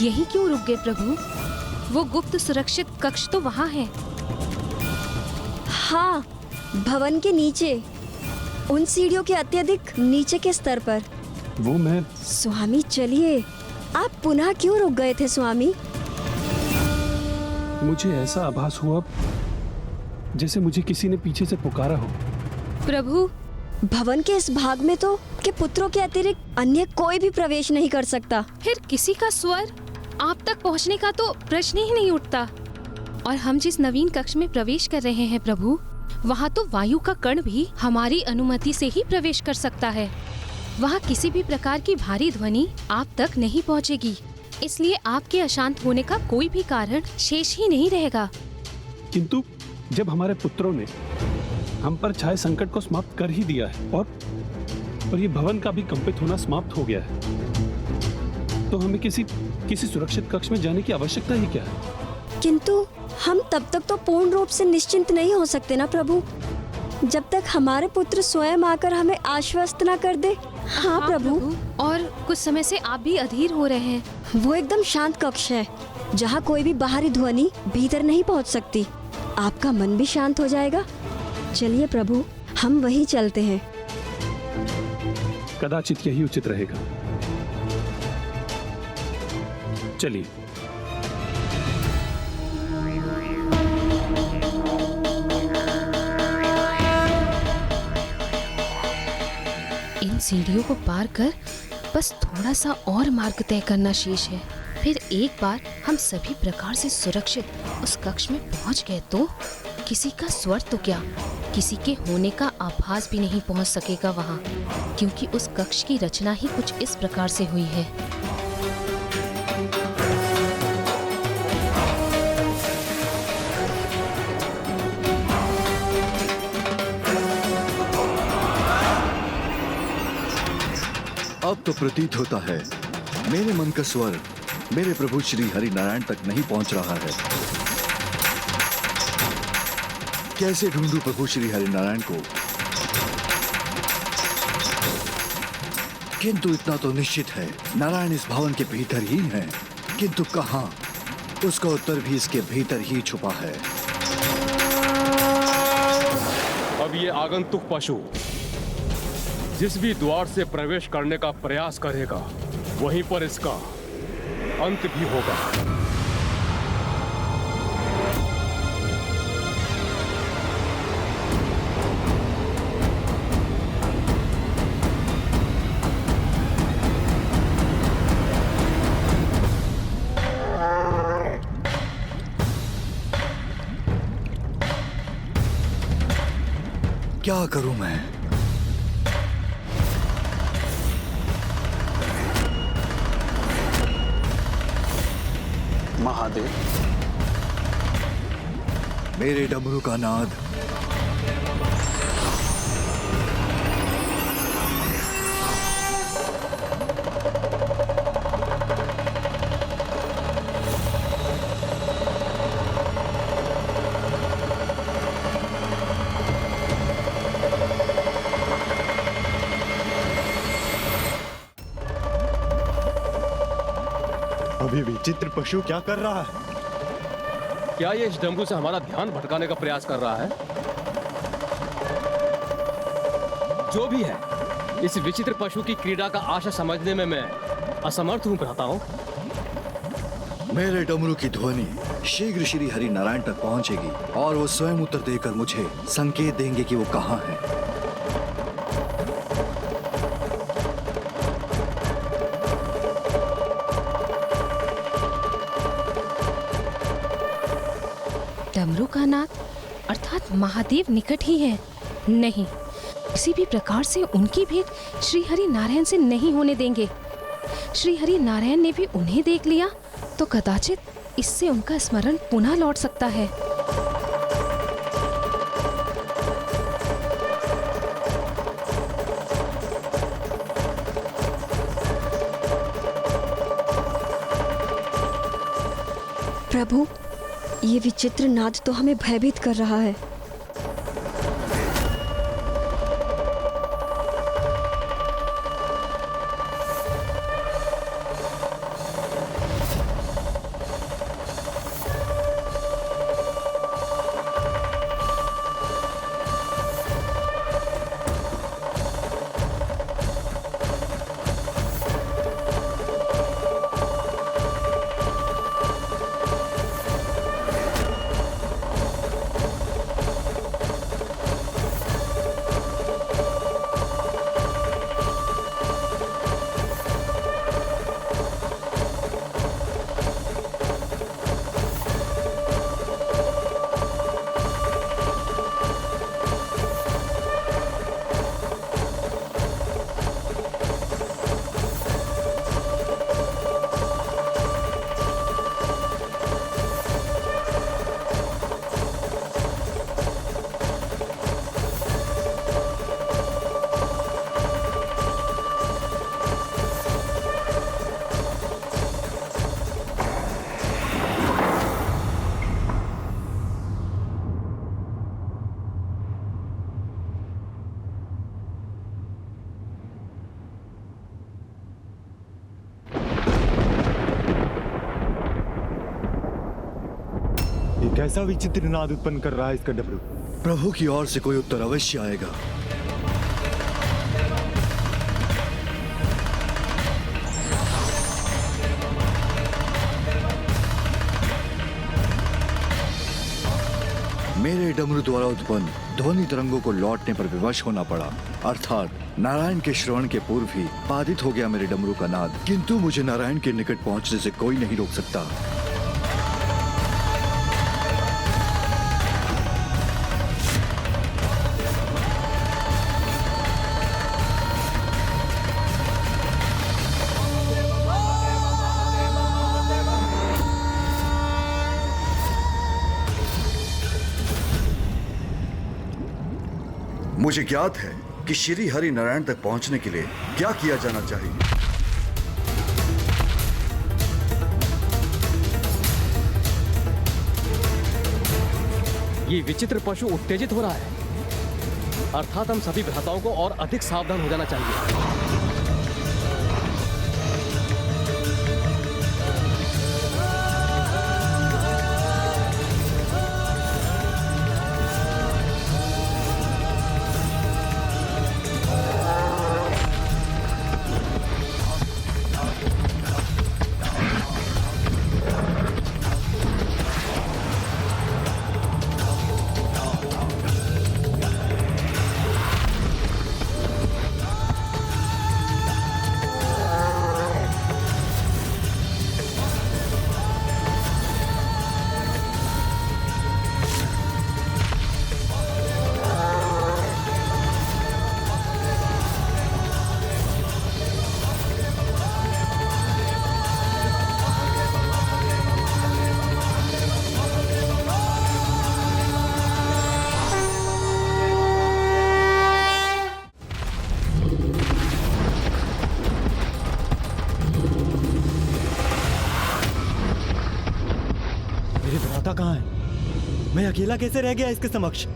यही क्यों रुक गए प्रभु? वो गुप्त सुरक्षित कक्ष तो वहाँ है। हाँ, भवन के नीचे, उन सीढ़ियों के अत्यधिक नीचे के स्तर पर। वो मैं स्वामी चलिए, आप पुनः क्यों रुक गए थे स्वामी? मुझे ऐसा आभास हुआ जैसे मुझे किसी ने पीछे से पुकारा हो। प्रभु, भवन के इस भाग में तो के पुत्रों के अतिरिक्त अन्य कोई भी प्रवेश नहीं कर सकता। फिर किसी का स्वर आप तक पहुंचने का तो प्रश्न ही नहीं उठता। और हम जिस नवीन कक्ष में प्रवेश कर रहे हैं प्रभु, वहाँ तो वायु का कण भी हमारी अनुमति से ही प्रवेश कर सकता है। वहाँ किसी भी प्रकार की भारी ध्वनि आप तक नहीं पहुँचेगी, इसलिए आपके अशांत होने का कोई भी कारण शेष ही नहीं रहेगा। किंतु जब हमारे पुत्रों ने हम पर छाए संकट को समाप्त कर ही दिया है और ये भवन का भी कंपित होना समाप्त हो गया है, तो हमें किसी सुरक्षित कक्ष में जाने की आवश्यकता ही क्या है? किंतु हम तब तक तो पूर्ण रूप से निश्चिंत नहीं हो सकते ना प्रभु, जब तक हमारे पुत्र स्वयं आकर हमें आश्वस्त न कर दे। हाँ प्रभु। और कुछ समय से आप भी अधीर हो रहे हैं। वो एकदम शांत कक्ष है, जहाँ कोई भी बाहरी ध्वनि भीतर नहीं पहुँच सकती। आपका मन भी शांत हो जाएगा। चलिए प्रभु, हम वहीं चलते हैं। कदाचित यही उचित रहेगा। चलिए। इन सीढ़ियों को पार कर बस थोड़ा सा और मार्ग तय करना शेष है। फिर एक बार हम सभी प्रकार से सुरक्षित उस कक्ष में पहुंच गए तो किसी का स्वर तो क्या, किसी के होने का आभास भी नहीं पहुंच सकेगा वहां, क्योंकि उस कक्ष की रचना ही कुछ इस प्रकार से हुई है। अब तो प्रतीत होता है मेरे मन का स्वर मेरे प्रभु श्री हरि नारायण तक नहीं पहुंच रहा है। कैसे ढूंढूं प्रभु श्री हरि नारायण को? किंतु इतना तो निश्चित है, नारायण इस भवन के भीतर ही हैं। किंतु कहां? उसका उत्तर भी इसके भीतर ही छुपा है। अब ये आगंतुक पशु जिस भी द्वार से प्रवेश करने का प्रयास करेगा, वहीं पर इसका अंत भी होगा। क्या करूं मैं? महादेव, मेरे डमरू का नाद अभी विचित्र पशु क्या कर रहा है? क्या ये इस डमरू से हमारा ध्यान भटकाने का प्रयास कर रहा है? जो भी है, इस विचित्र पशु की क्रीड़ा का आशा समझने में मैं असमर्थ हूं भ्राता हूं। मेरे डमरू की ध्वनि शीघ्र श्री हरि नारायण तक पहुंचेगी और वो स्वयं उत्तर देकर मुझे संकेत देंगे कि वो कहां है। डमरू का नाद अर्थात महादेव निकट ही है। नहीं, किसी भी प्रकार से उनकी भेंट श्री हरि नारायण से नहीं होने देंगे। श्री हरि नारायण ने भी उन्हें देख लिया तो कदाचित इससे उनका स्मरण पुनः लौट सकता है। प्रभु, ये विचित्र नाद तो हमें भयभीत कर रहा है। कैसा विचित्र नाद उत्पन्न कर रहा है इसका डमरू? प्रभु की ओर से कोई उत्तर अवश्य आएगा। मेरे डमरू द्वारा उत्पन्न ध्वनि तरंगों को लौटने पर विवश होना पड़ा, अर्थात नारायण के श्रवण के पूर्व ही बाधित हो गया मेरे डमरू का नाद। किंतु मुझे नारायण के निकट पहुंचने से कोई नहीं रोक सकता। मुझे ज्ञात है कि श्री हरि नारायण तक पहुंचने के लिए क्या किया जाना चाहिए। ये विचित्र पशु उत्तेजित हो रहा है, अर्थात हम सभी भ्राताओं को और अधिक सावधान हो जाना चाहिए। कहाँ है? मैं अकेला कैसे रह गया इसके समक्ष?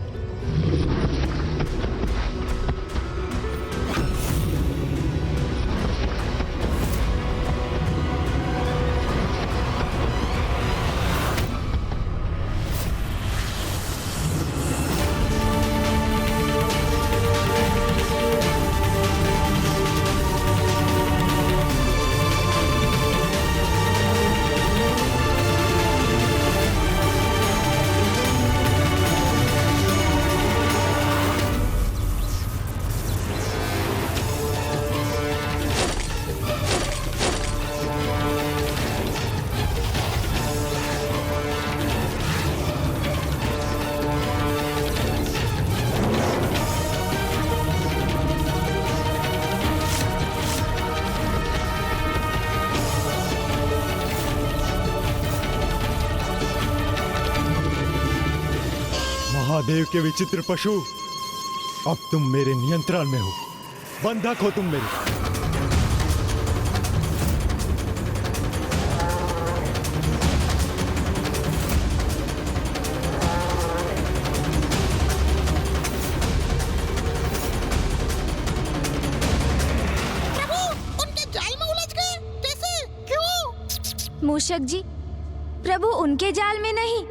महादेव के विचित्र पशु, अब तुम मेरे नियंत्रण में हो। बंधक हो तुम मेरे। प्रभु, उनके जाल में उलझ गए। कैसे? क्यों? मूषक जी, प्रभु उनके जाल में नहीं,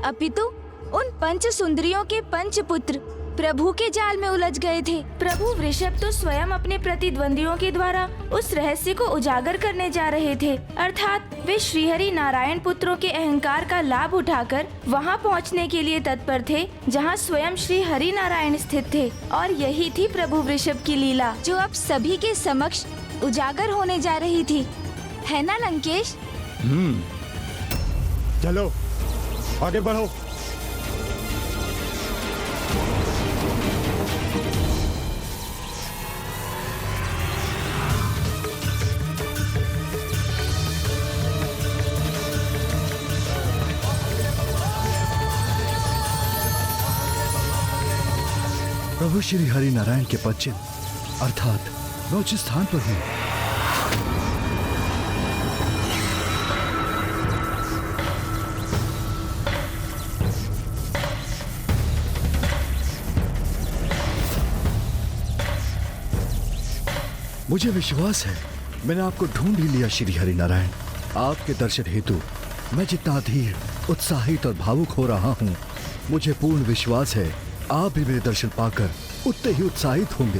अपितु उन पंच सुंदरियों के पंच पुत्र प्रभु के जाल में उलझ गए थे। प्रभु वृषभ तो स्वयं अपने प्रतिद्वंदियों के द्वारा उस रहस्य को उजागर करने जा रहे थे, अर्थात वे श्रीहरि नारायण पुत्रों के अहंकार का लाभ उठाकर वहां पहुंचने के लिए तत्पर थे जहां स्वयं श्री हरि नारायण स्थित थे। और यही थी प्रभु वृषभ की लीला, जो अब सभी के समक्ष उजागर होने जा रही थी, है ना लंकेश? चलो आगे बढ़ो। प्रभु श्री हरि नारायण के पश्चिम अर्थात मैं उच्च स्थान पर हूँ। मुझे विश्वास है मैंने आपको ढूंढ ही लिया श्री हरि नारायण। आपके दर्शन हेतु मैं जितना अधीर, उत्साहित और भावुक हो रहा हूँ, मुझे पूर्ण विश्वास है आप भी मेरे दर्शन पाकर उतने ही उत्साहित होंगे।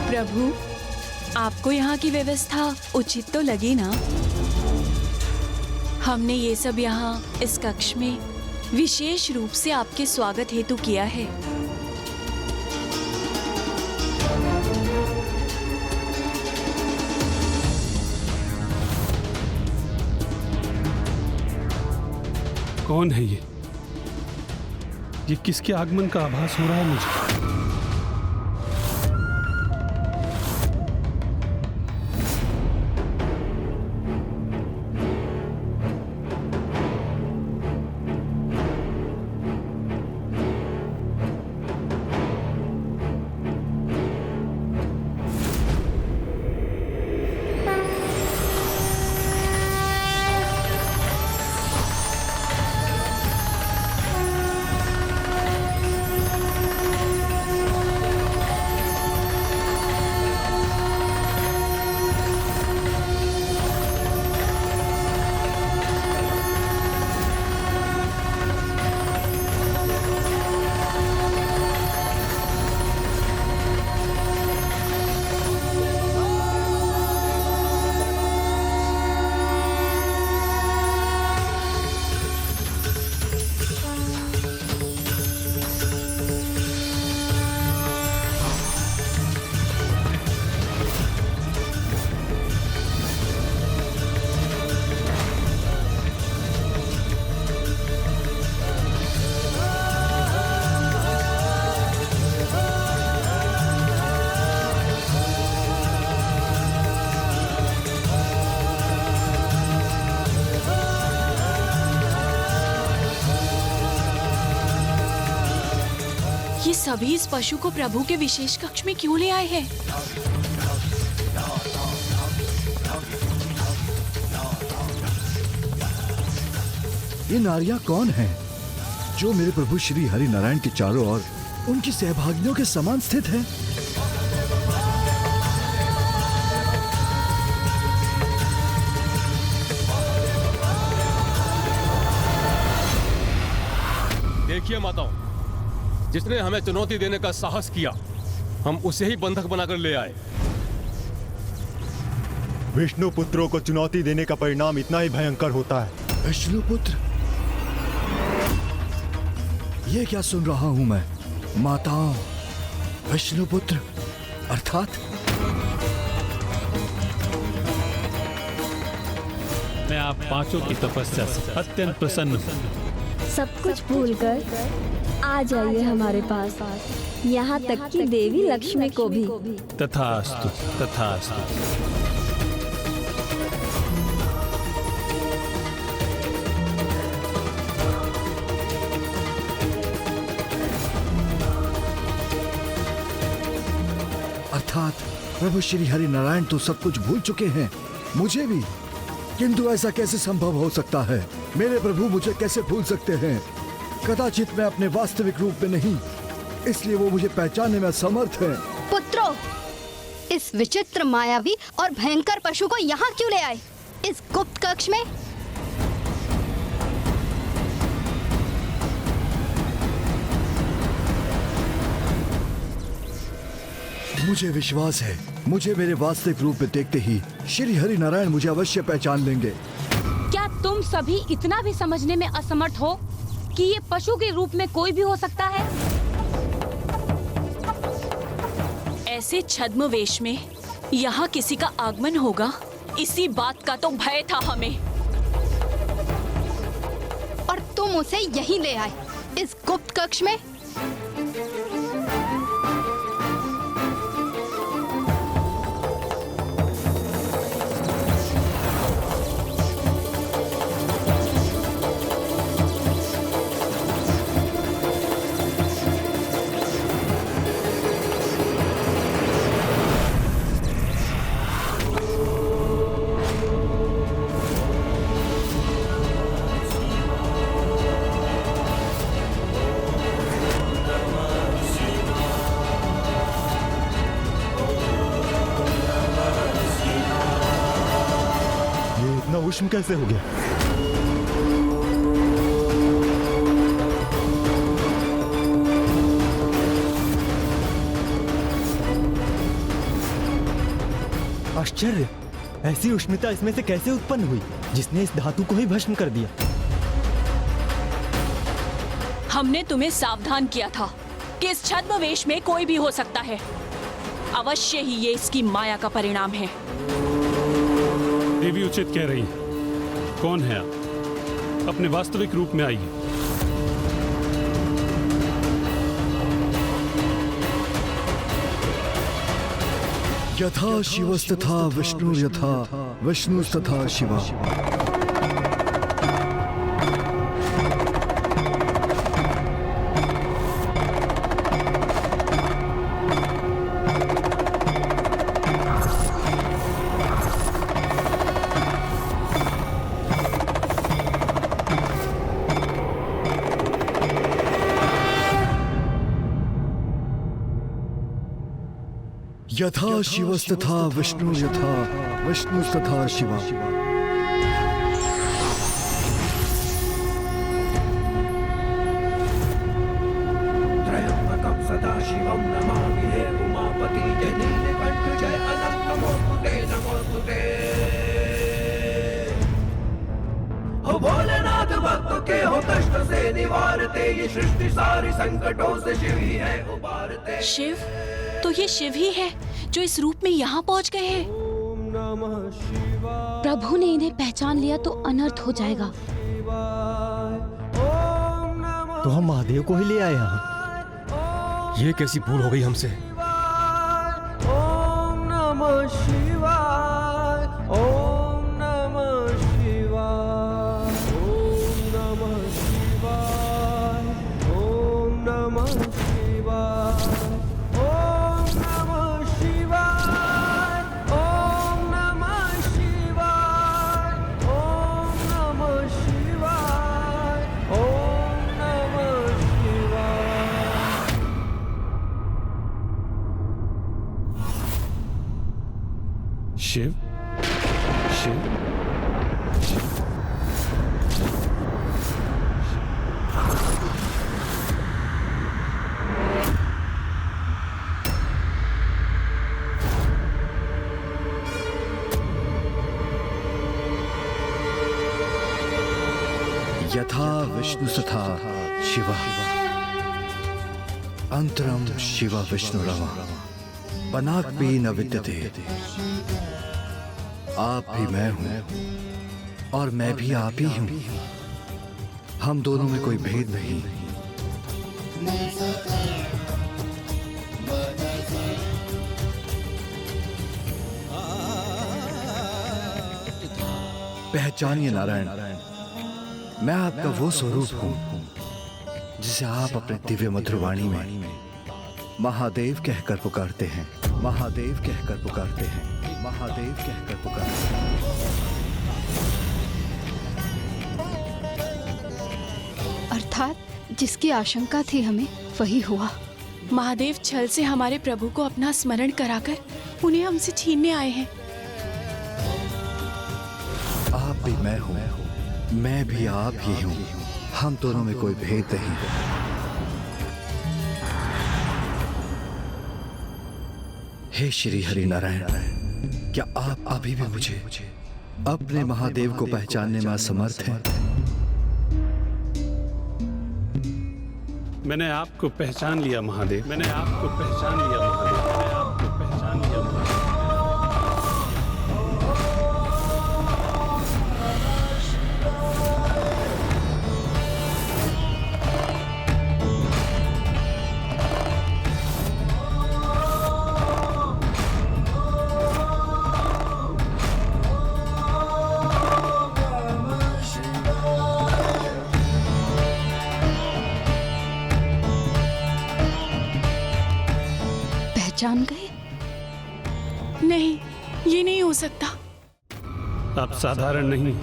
प्रभु, आपको यहाँ की व्यवस्था उचित तो लगी ना? हमने ये सब यहाँ इस कक्ष में विशेष रूप से आपके स्वागत हेतु किया है। कौन है ये? किसके आगमन का आभास हो रहा है मुझे? सभी इस पशु को प्रभु के विशेष कक्ष में क्यों ले आए हैं? ये नारियां कौन हैं जो मेरे प्रभु श्री हरि नारायण के चारों ओर उनकी सहभागियों के समान स्थित हैं? देखिए माताओं, जिसने हमें चुनौती देने का साहस किया, हम उसे ही बंधक बनाकर ले आए। विष्णु पुत्रों को चुनौती देने का परिणाम इतना ही भयंकर होता है। विष्णु पुत्र? ये क्या सुन रहा हूं मैं? माताओं, विष्णु पुत्र अर्थात? मैं आप पांचों की तपस्या से अत्यंत प्रसन्न हूँ। सब कुछ भूलकर आ जाइए हमारे पास, यहाँ तक कि देवी लक्ष्मी को भी। तथास्तु, तथास्तु। अर्थात प्रभु श्री हरि नारायण तो सब कुछ भूल चुके हैं, मुझे भी। किंतु ऐसा कैसे संभव हो सकता है? मेरे प्रभु मुझे कैसे भूल सकते हैं? कदाचित मैं अपने वास्तविक रूप में नहीं, इसलिए वो मुझे पहचानने में असमर्थ हैं। पुत्रों, इस विचित्र, मायावी और भयंकर पशु को यहाँ क्यों ले आए? इस गुप्त कक्ष में? मुझे विश्वास है, मुझे मेरे वास्तविक रूप में देखते ही श्री हरि नारायण मुझे अवश्य पहचान लेंगे। क्या तुम सभी इतना भी समझने में असमर्थ हो कि ये पशु के रूप में कोई भी हो सकता है? ऐसे छद्म वेश में यहाँ किसी का आगमन होगा, इसी बात का तो भय था हमें। और तुम उसे यहीं ले आए, इस गुप्त कक्ष में? उष्ण कैसे हो गया? आश्चर्य, ऐसी उष्णता इसमें से कैसे उत्पन्न हुई जिसने इस धातु को ही भस्म कर दिया? हमने तुम्हें सावधान किया था कि इस छद्म वेश में कोई भी हो सकता है। अवश्य ही ये इसकी माया का परिणाम है। देवी उचित कह रही है। कौन है आप? अपने वास्तविक रूप में आइए। यथा शिवस्तथा विष्णु यथा विष्णुस्तथा शिवा। यथा शिवस्तथा विष्णु यथा विष्णुस्तथा शिवा। त्रयंबकं सदाशिवं नमामि हे उमापति जय नीलकंठ जय अनंत नमोस्तुते नमोस्तुते। हो भोलेनाथ भक्तों के हो कष्ट से निवारते, ये सृष्टि सारी संकटों से शिव ही है उबारते। शिव? तो ये शिव ही है जो इस रूप में यहाँ पहुँच गए हैं। प्रभु ने इन्हें पहचान लिया तो अनर्थ हो जाएगा। तो हम महादेव को ही ले आए यहाँ। ये कैसी भूल हो गई हमसे? ओम नमः शिवाय, ओम नमः शिवाय, ओम नमः शिवाय, ओम नमः शिवाय। शिव शिव यथा विष्णु तथा शिव अंतरम शिव विष्णुरमा पनाक्पि न विद्यते। आप भी मैं हूं और मैं भी आप ही हूं। हम दोनों में कोई भेद नहीं। पहचानिए नारायण, मैं आपका वो स्वरूप हूं जिसे आप अपने दिव्य मधुर वाणी में महादेव कहकर पुकारते हैं, महादेव कहकर पुकारते हैं, महादेव कहकर पुकारते हैं। अर्थात जिसकी आशंका थी हमें वही हुआ। महादेव छल से हमारे प्रभु को अपना स्मरण कराकर उन्हें हमसे छीनने आए हैं। आप भी मैं हूं, मैं भी आप ही हूं। हम दोनों में कोई भेद नहीं। हे श्री हरि नारायण, क्या आप अभी भी मुझे अपने महादेव को पहचानने में असमर्थ हैं? मैंने आपको पहचान लिया महादेव, मैंने आपको पहचान लिया महादेव, मैंने आपको पहचान लिया महादेव। पहचान गए? नहीं, ये नहीं हो सकता। आप साधारण नहीं,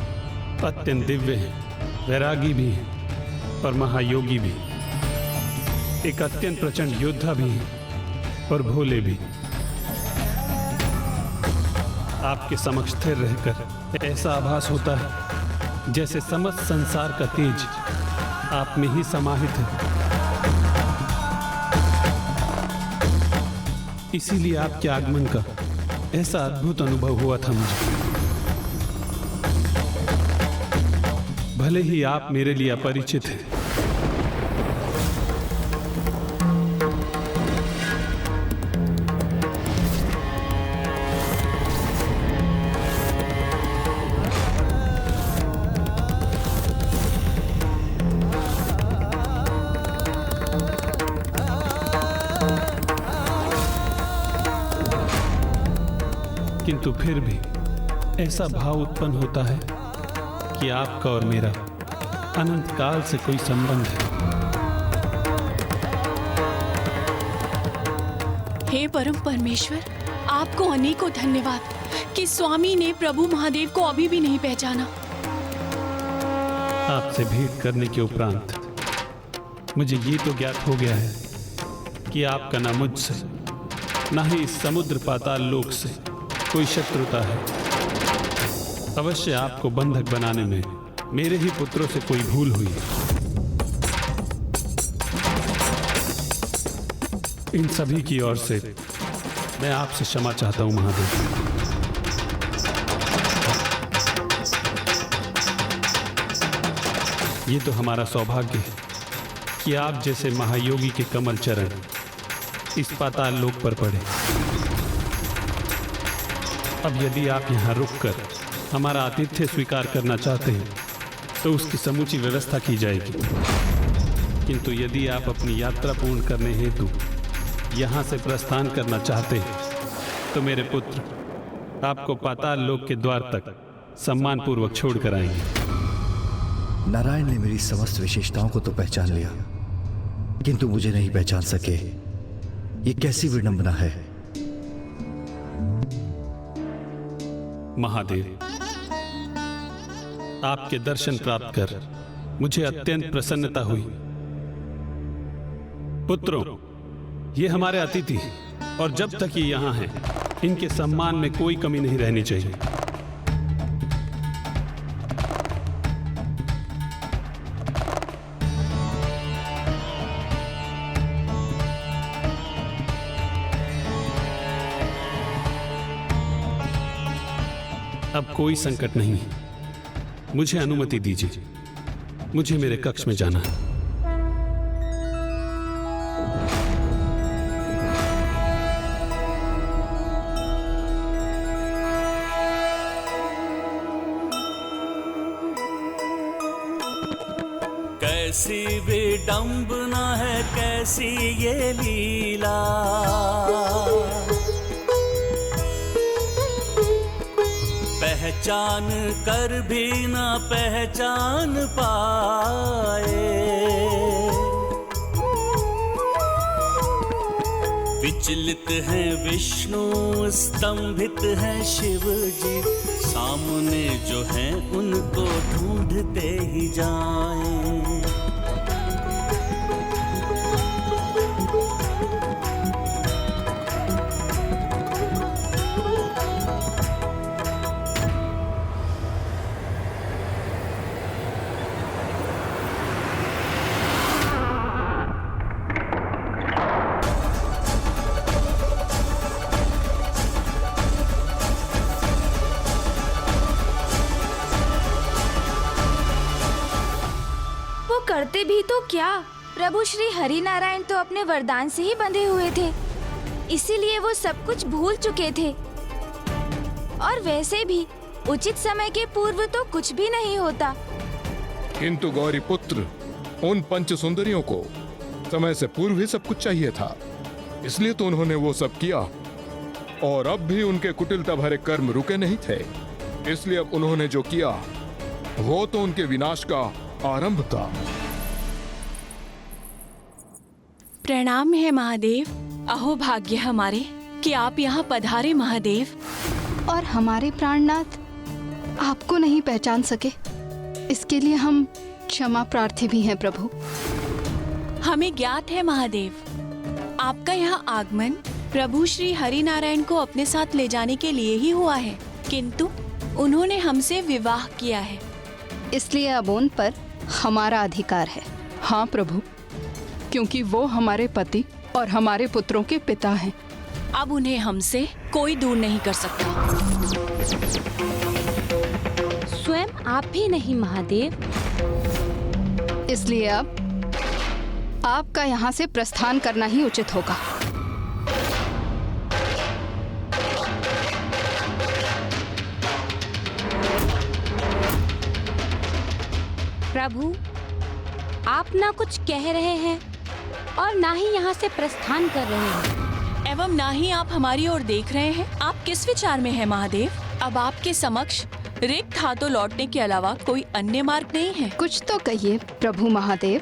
अत्यंत दिव्य हैं, वैरागी भी हैं और महायोगी भी। एक अत्यंत प्रचंड योद्धा भी हैं और भोले भी। आपके समक्ष स्थिर रहकर ऐसा आभास होता है जैसे समस्त संसार का तेज आप में ही समाहित है। इसीलिए आपके आगमन का ऐसा अद्भुत अनुभव हुआ था मुझे। भले ही आप मेरे लिए अपरिचित हैं, किंतु फिर भी ऐसा भाव उत्पन्न होता है कि आपका और मेरा अनंत काल से कोई संबंध है। हे परम परमेश्वर, आपको अनेकों धन्यवाद कि स्वामी ने प्रभु महादेव को अभी भी नहीं पहचाना। आपसे भेंट करने के उपरांत मुझे ये तो ज्ञात हो गया है कि आपका ना मुझसे ना ही इस समुद्र पाताल लोक से कोई शत्रुता है। अवश्य आपको बंधक बनाने में मेरे ही पुत्रों से कोई भूल हुई। इन सभी की ओर से मैं आपसे क्षमा चाहता हूं महादेव। ये तो हमारा सौभाग्य है कि आप जैसे महायोगी के कमल चरण इस पाताल लोक पर पड़े। अब यदि आप यहाँ रुककर हमारा आतिथ्य स्वीकार करना चाहते हैं तो उसकी समूची व्यवस्था की जाएगी। किंतु यदि आप अपनी यात्रा पूर्ण करने हेतु यहाँ से प्रस्थान करना चाहते हैं तो मेरे पुत्र आपको पाताल लोक के द्वार तक सम्मानपूर्वक छोड़ कर आएंगे। नारायण ने मेरी समस्त विशेषताओं को तो पहचान लिया, किंतु मुझे नहीं पहचान सके। ये कैसी विडंबना है। महादेव, आपके दर्शन प्राप्त कर मुझे अत्यंत प्रसन्नता हुई। पुत्रों, ये हमारे अतिथि हैं और जब तक ये यहाँ हैं इनके सम्मान में कोई कमी नहीं रहनी चाहिए। अब कोई संकट नहीं है। मुझे अनुमति दीजिए, मुझे मेरे कक्ष में जाना है। कैसी विडंबना है, कैसी ये लीला, पहचान कर भी ना पहचान पाए। विचलित हैं विष्णु, स्तंभित हैं शिव जी, सामने जो हैं उनको ढूंढते ही जाएं। करते भी तो क्या, प्रभु श्री हरि नारायण तो अपने वरदान से ही बंधे हुए थे, इसीलिए वो सब कुछ भूल चुके थे। और वैसे भी उचित समय के पूर्व तो कुछ भी नहीं होता। किंतु गौरी पुत्र, उन पंच सुंदरियों को समय से पूर्व ही सब कुछ चाहिए था, इसलिए तो उन्होंने वो सब किया। और अब भी उनके कुटिलता भरे कर्म रुके नहीं थे, इसलिए अब उन्होंने जो किया वो तो उनके विनाश का आरंभ था। प्रणाम है महादेव। अहो भाग्य हमारे कि आप यहाँ पधारे महादेव। और हमारे प्राणनाथ आपको नहीं पहचान सके, इसके लिए हम क्षमा प्रार्थी भी हैं प्रभु। हमें ज्ञात है महादेव, आपका यहाँ आगमन प्रभु श्री हरि नारायण को अपने साथ ले जाने के लिए ही हुआ है, किंतु उन्होंने हमसे विवाह किया है, इसलिए अब उन पर हमारा अधिकार है। हाँ प्रभु, क्योंकि वो हमारे पति और हमारे पुत्रों के पिता हैं। अब उन्हें हमसे कोई दूर नहीं कर सकता। स्वयं आप भी नहीं महादेव, इसलिए अब आपका यहाँ से प्रस्थान करना ही उचित होगा। प्रभु, आप ना कुछ कह रहे हैं और ना ही यहाँ से प्रस्थान कर रहे हैं, एवं ना ही आप हमारी ओर देख रहे हैं। आप किस विचार में हैं महादेव? अब आपके समक्ष रिक्त हाथों लौटने के अलावा कोई अन्य मार्ग नहीं है। कुछ तो कहिए प्रभु महादेव।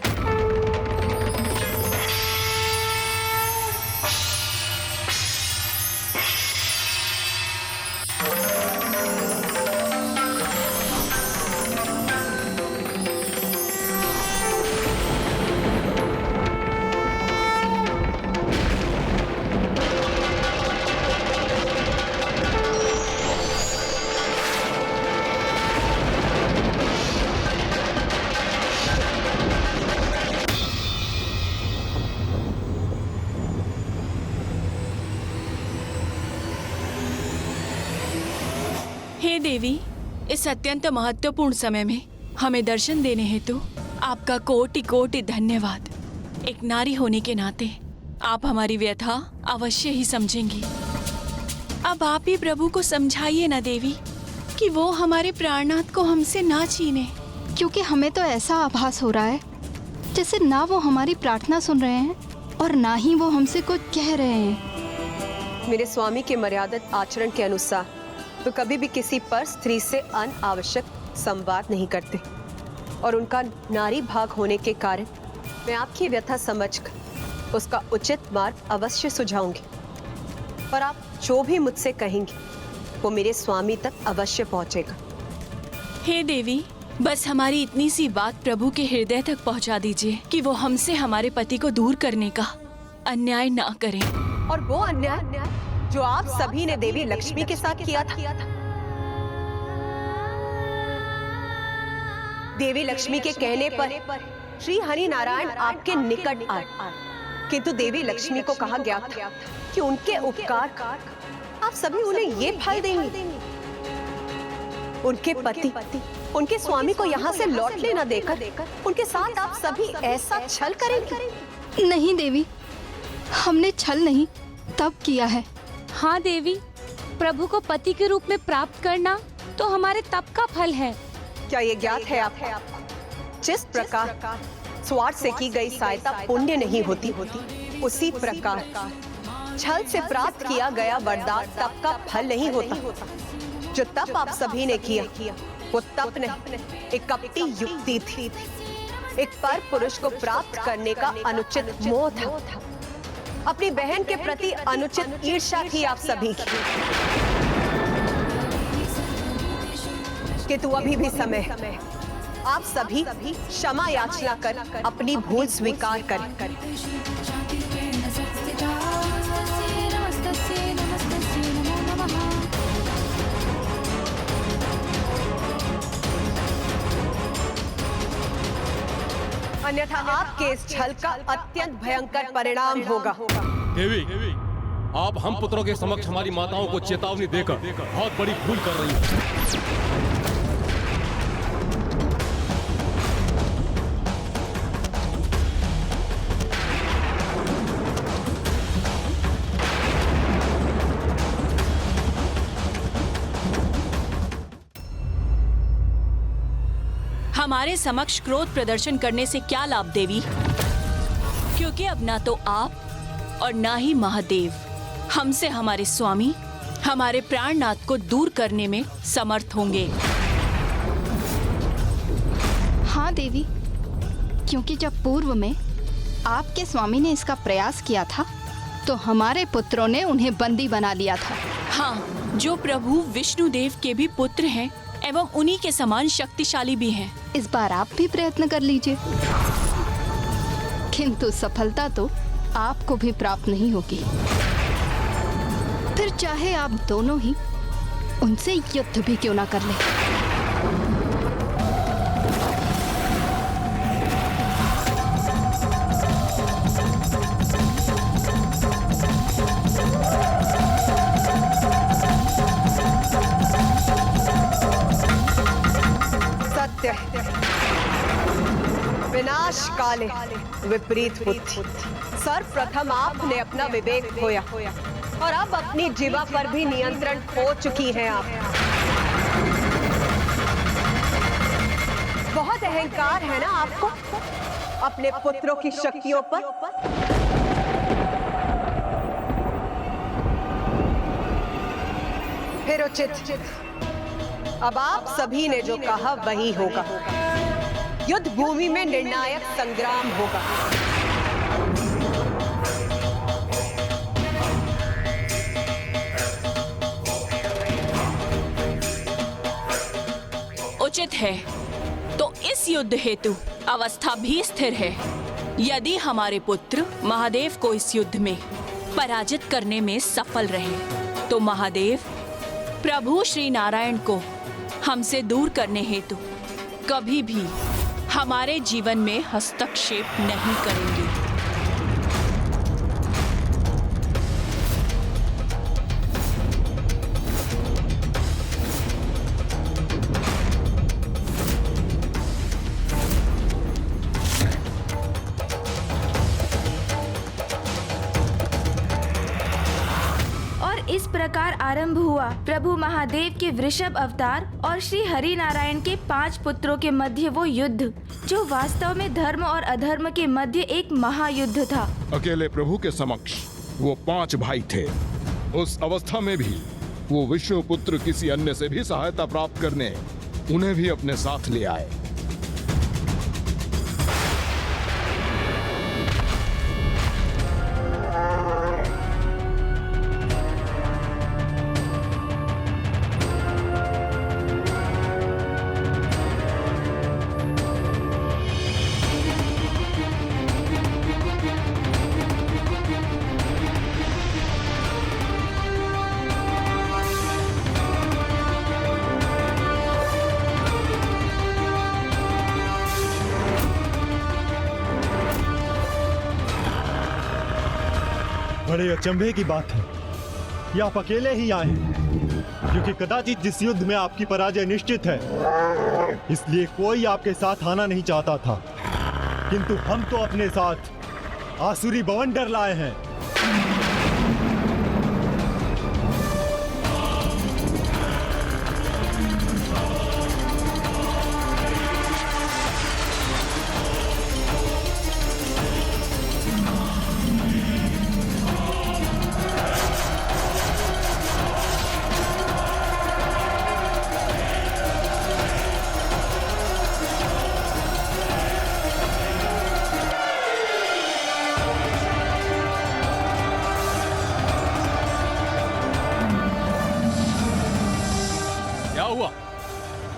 हे देवी, इस अत्यंत महत्वपूर्ण समय में हमें दर्शन देने हेतु आपका कोटि कोटि धन्यवाद। एक नारी होने के नाते आप हमारी व्यथा अवश्य ही समझेंगी। अब आप ही प्रभु को समझाइए ना देवी कि वो हमारे प्राणनाथ को हमसे ना छीने, क्योंकि हमें तो ऐसा आभास हो रहा है जैसे ना वो हमारी प्रार्थना सुन रहे हैं और ना ही वो हमसे कुछ कह रहे हैं। मेरे स्वामी के मर्यादित आचरण के अनुसार तो कभी भी किसी पर स्त्री से अनावश्यक संवाद नहीं करते, और उनका नारी भाग होने के कारण मैं आपकी व्यथा समझकर उसका उचित मार्ग अवश्य सुझाऊंगी। पर आप जो भी मुझसे कहेंगे वो मेरे स्वामी तक अवश्य पहुंचेगा। हे देवी, बस हमारी इतनी सी बात प्रभु के हृदय तक पहुंचा दीजिए कि वो हमसे हमारे पति को दूर करने का अन्याय ना करें। और वो अन्याय जो आप सभी ने देवी लक्ष्मी के साथ किया था। देवी लक्ष्मी के कहने पर श्री हरि नारायण आपके निकट आए, किंतु देवी लक्ष्मी को कहा गया था कि उनके उपकार आप सभी उन्हें ये फल देंगे। उनके पति, उनके स्वामी को यहाँ से लौटने न देकर उनके साथ आप सभी ऐसा छल करेंगे? नहीं देवी, हमने छल नहीं तब किया है। हाँ देवी, प्रभु को पति के रूप में प्राप्त करना तो हमारे तप का फल है। क्या ये ज्ञात है आपको? जिस प्रकार स्वार्थ से की गई सहायता पुण्य नहीं होती, उसी प्रकार छल से प्राप्त किया गया वरदान तप का फल नहीं होता। जो तप आप सभी ने किया वो तप नहीं, एक कपटी युक्ति थी। एक पर पुरुष को प्राप्त करने का अनुचित मोह था। अपनी बहन के प्रति अनुचित ईर्ष्या थी आप सभी की। किंतु अभी भी समय है, आप सभी क्षमा याचना कर अपनी भूल स्वीकार करें। अन्यथा आपके इस छल का अत्यंत भयंकर परिणाम होगा। देवी, आप हम पुत्रों के समक्ष हमारी माताओं को चेतावनी देकर बहुत बड़ी भूल कर रही हैं। हमारे समक्ष क्रोध प्रदर्शन करने से क्या लाभ देवी? क्योंकि अब ना तो आप और ना ही महादेव हमसे हमारे स्वामी, हमारे प्राणनाथ को दूर करने में समर्थ होंगे। हाँ देवी, क्योंकि जब पूर्व में आपके स्वामी ने इसका प्रयास किया था तो हमारे पुत्रों ने उन्हें बंदी बना लिया था। हाँ, जो प्रभु विष्णुदेव के भी पुत्र हैं एवं उन्हीं के समान शक्तिशाली भी हैं। इस बार आप भी प्रयत्न कर लीजिए, किंतु सफलता तो आपको भी प्राप्त नहीं होगी। फिर चाहे आप दोनों ही उनसे युद्ध भी क्यों ना कर लें। विनाश काले विपरीत बुद्धि। सर्वप्रथम आपने अपना विवेक खोया और अब अपनी जीवा पर भी नियंत्रण खो चुकी हैं आप। बहुत अहंकार है ना आपको अपने पुत्रों की शक्तियों पर। फिर उचित, अब आप सभी ने जो कहा वही होगा। युद्ध भूमि में निर्णायक संग्राम होगा। उचित है तो इस युद्ध हेतु अवस्था भी स्थिर है। यदि हमारे पुत्र महादेव को इस युद्ध में पराजित करने में सफल रहे तो महादेव प्रभु श्री नारायण को हमसे दूर करने हेतु कभी भी हमारे जीवन में हस्तक्षेप नहीं करेंगे। इस प्रकार आरंभ हुआ प्रभु महादेव के वृषभ अवतार और श्री हरि नारायण के 5 पुत्रों के मध्य वो युद्ध, जो वास्तव में धर्म और अधर्म के मध्य एक महायुद्ध था। अकेले प्रभु के समक्ष वो 5 भाई थे। उस अवस्था में भी वो विष्णु पुत्र किसी अन्य से भी सहायता प्राप्त करने उन्हें भी अपने साथ ले आए। बड़े अचंभे की बात है कि आप अकेले ही आए हैं, क्योंकि कदाचित जिस युद्ध में आपकी पराजय निश्चित है, इसलिए कोई आपके साथ आना नहीं चाहता था। किंतु हम तो अपने साथ आसुरी बवंडर लाए हैं।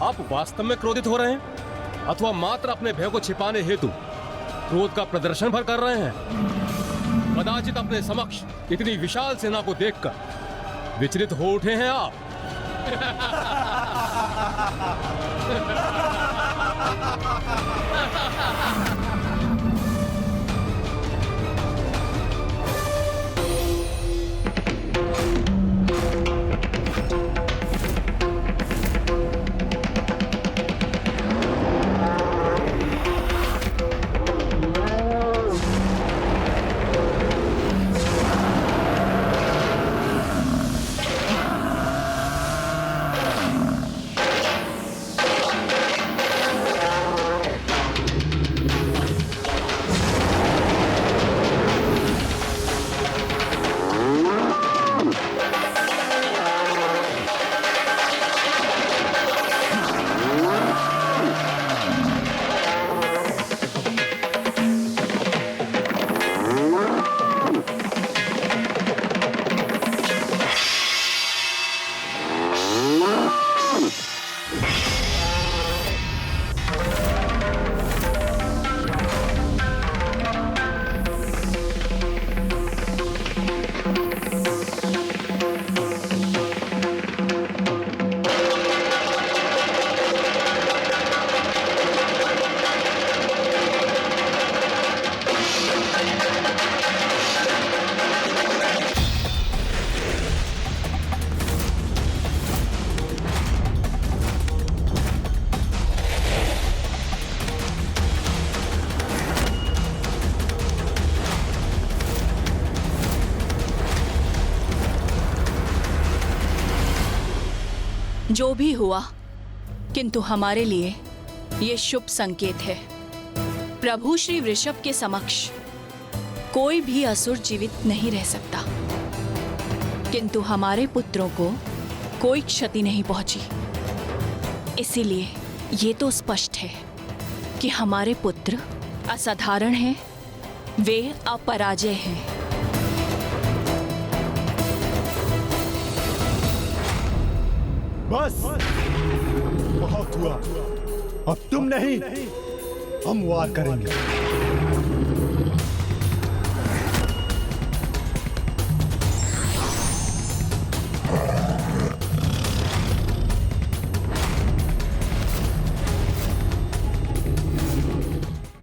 आप वास्तव में क्रोधित हो रहे हैं अथवा मात्र अपने भय को छिपाने हेतु क्रोध का प्रदर्शन भर कर रहे हैं? कदाचित अपने समक्ष इतनी विशाल सेना को देखकर विचलित हो उठे हैं आप। जो भी हुआ, किंतु हमारे लिए ये शुभ संकेत है। प्रभु श्री वृषभ के समक्ष कोई भी असुर जीवित नहीं रह सकता, किंतु हमारे पुत्रों को कोई क्षति नहीं पहुंची। इसीलिए ये तो स्पष्ट है कि हमारे पुत्र असाधारण हैं, वे अपराजय हैं। बस बहुत हुआ, अब तुम नहीं हम वार करेंगे।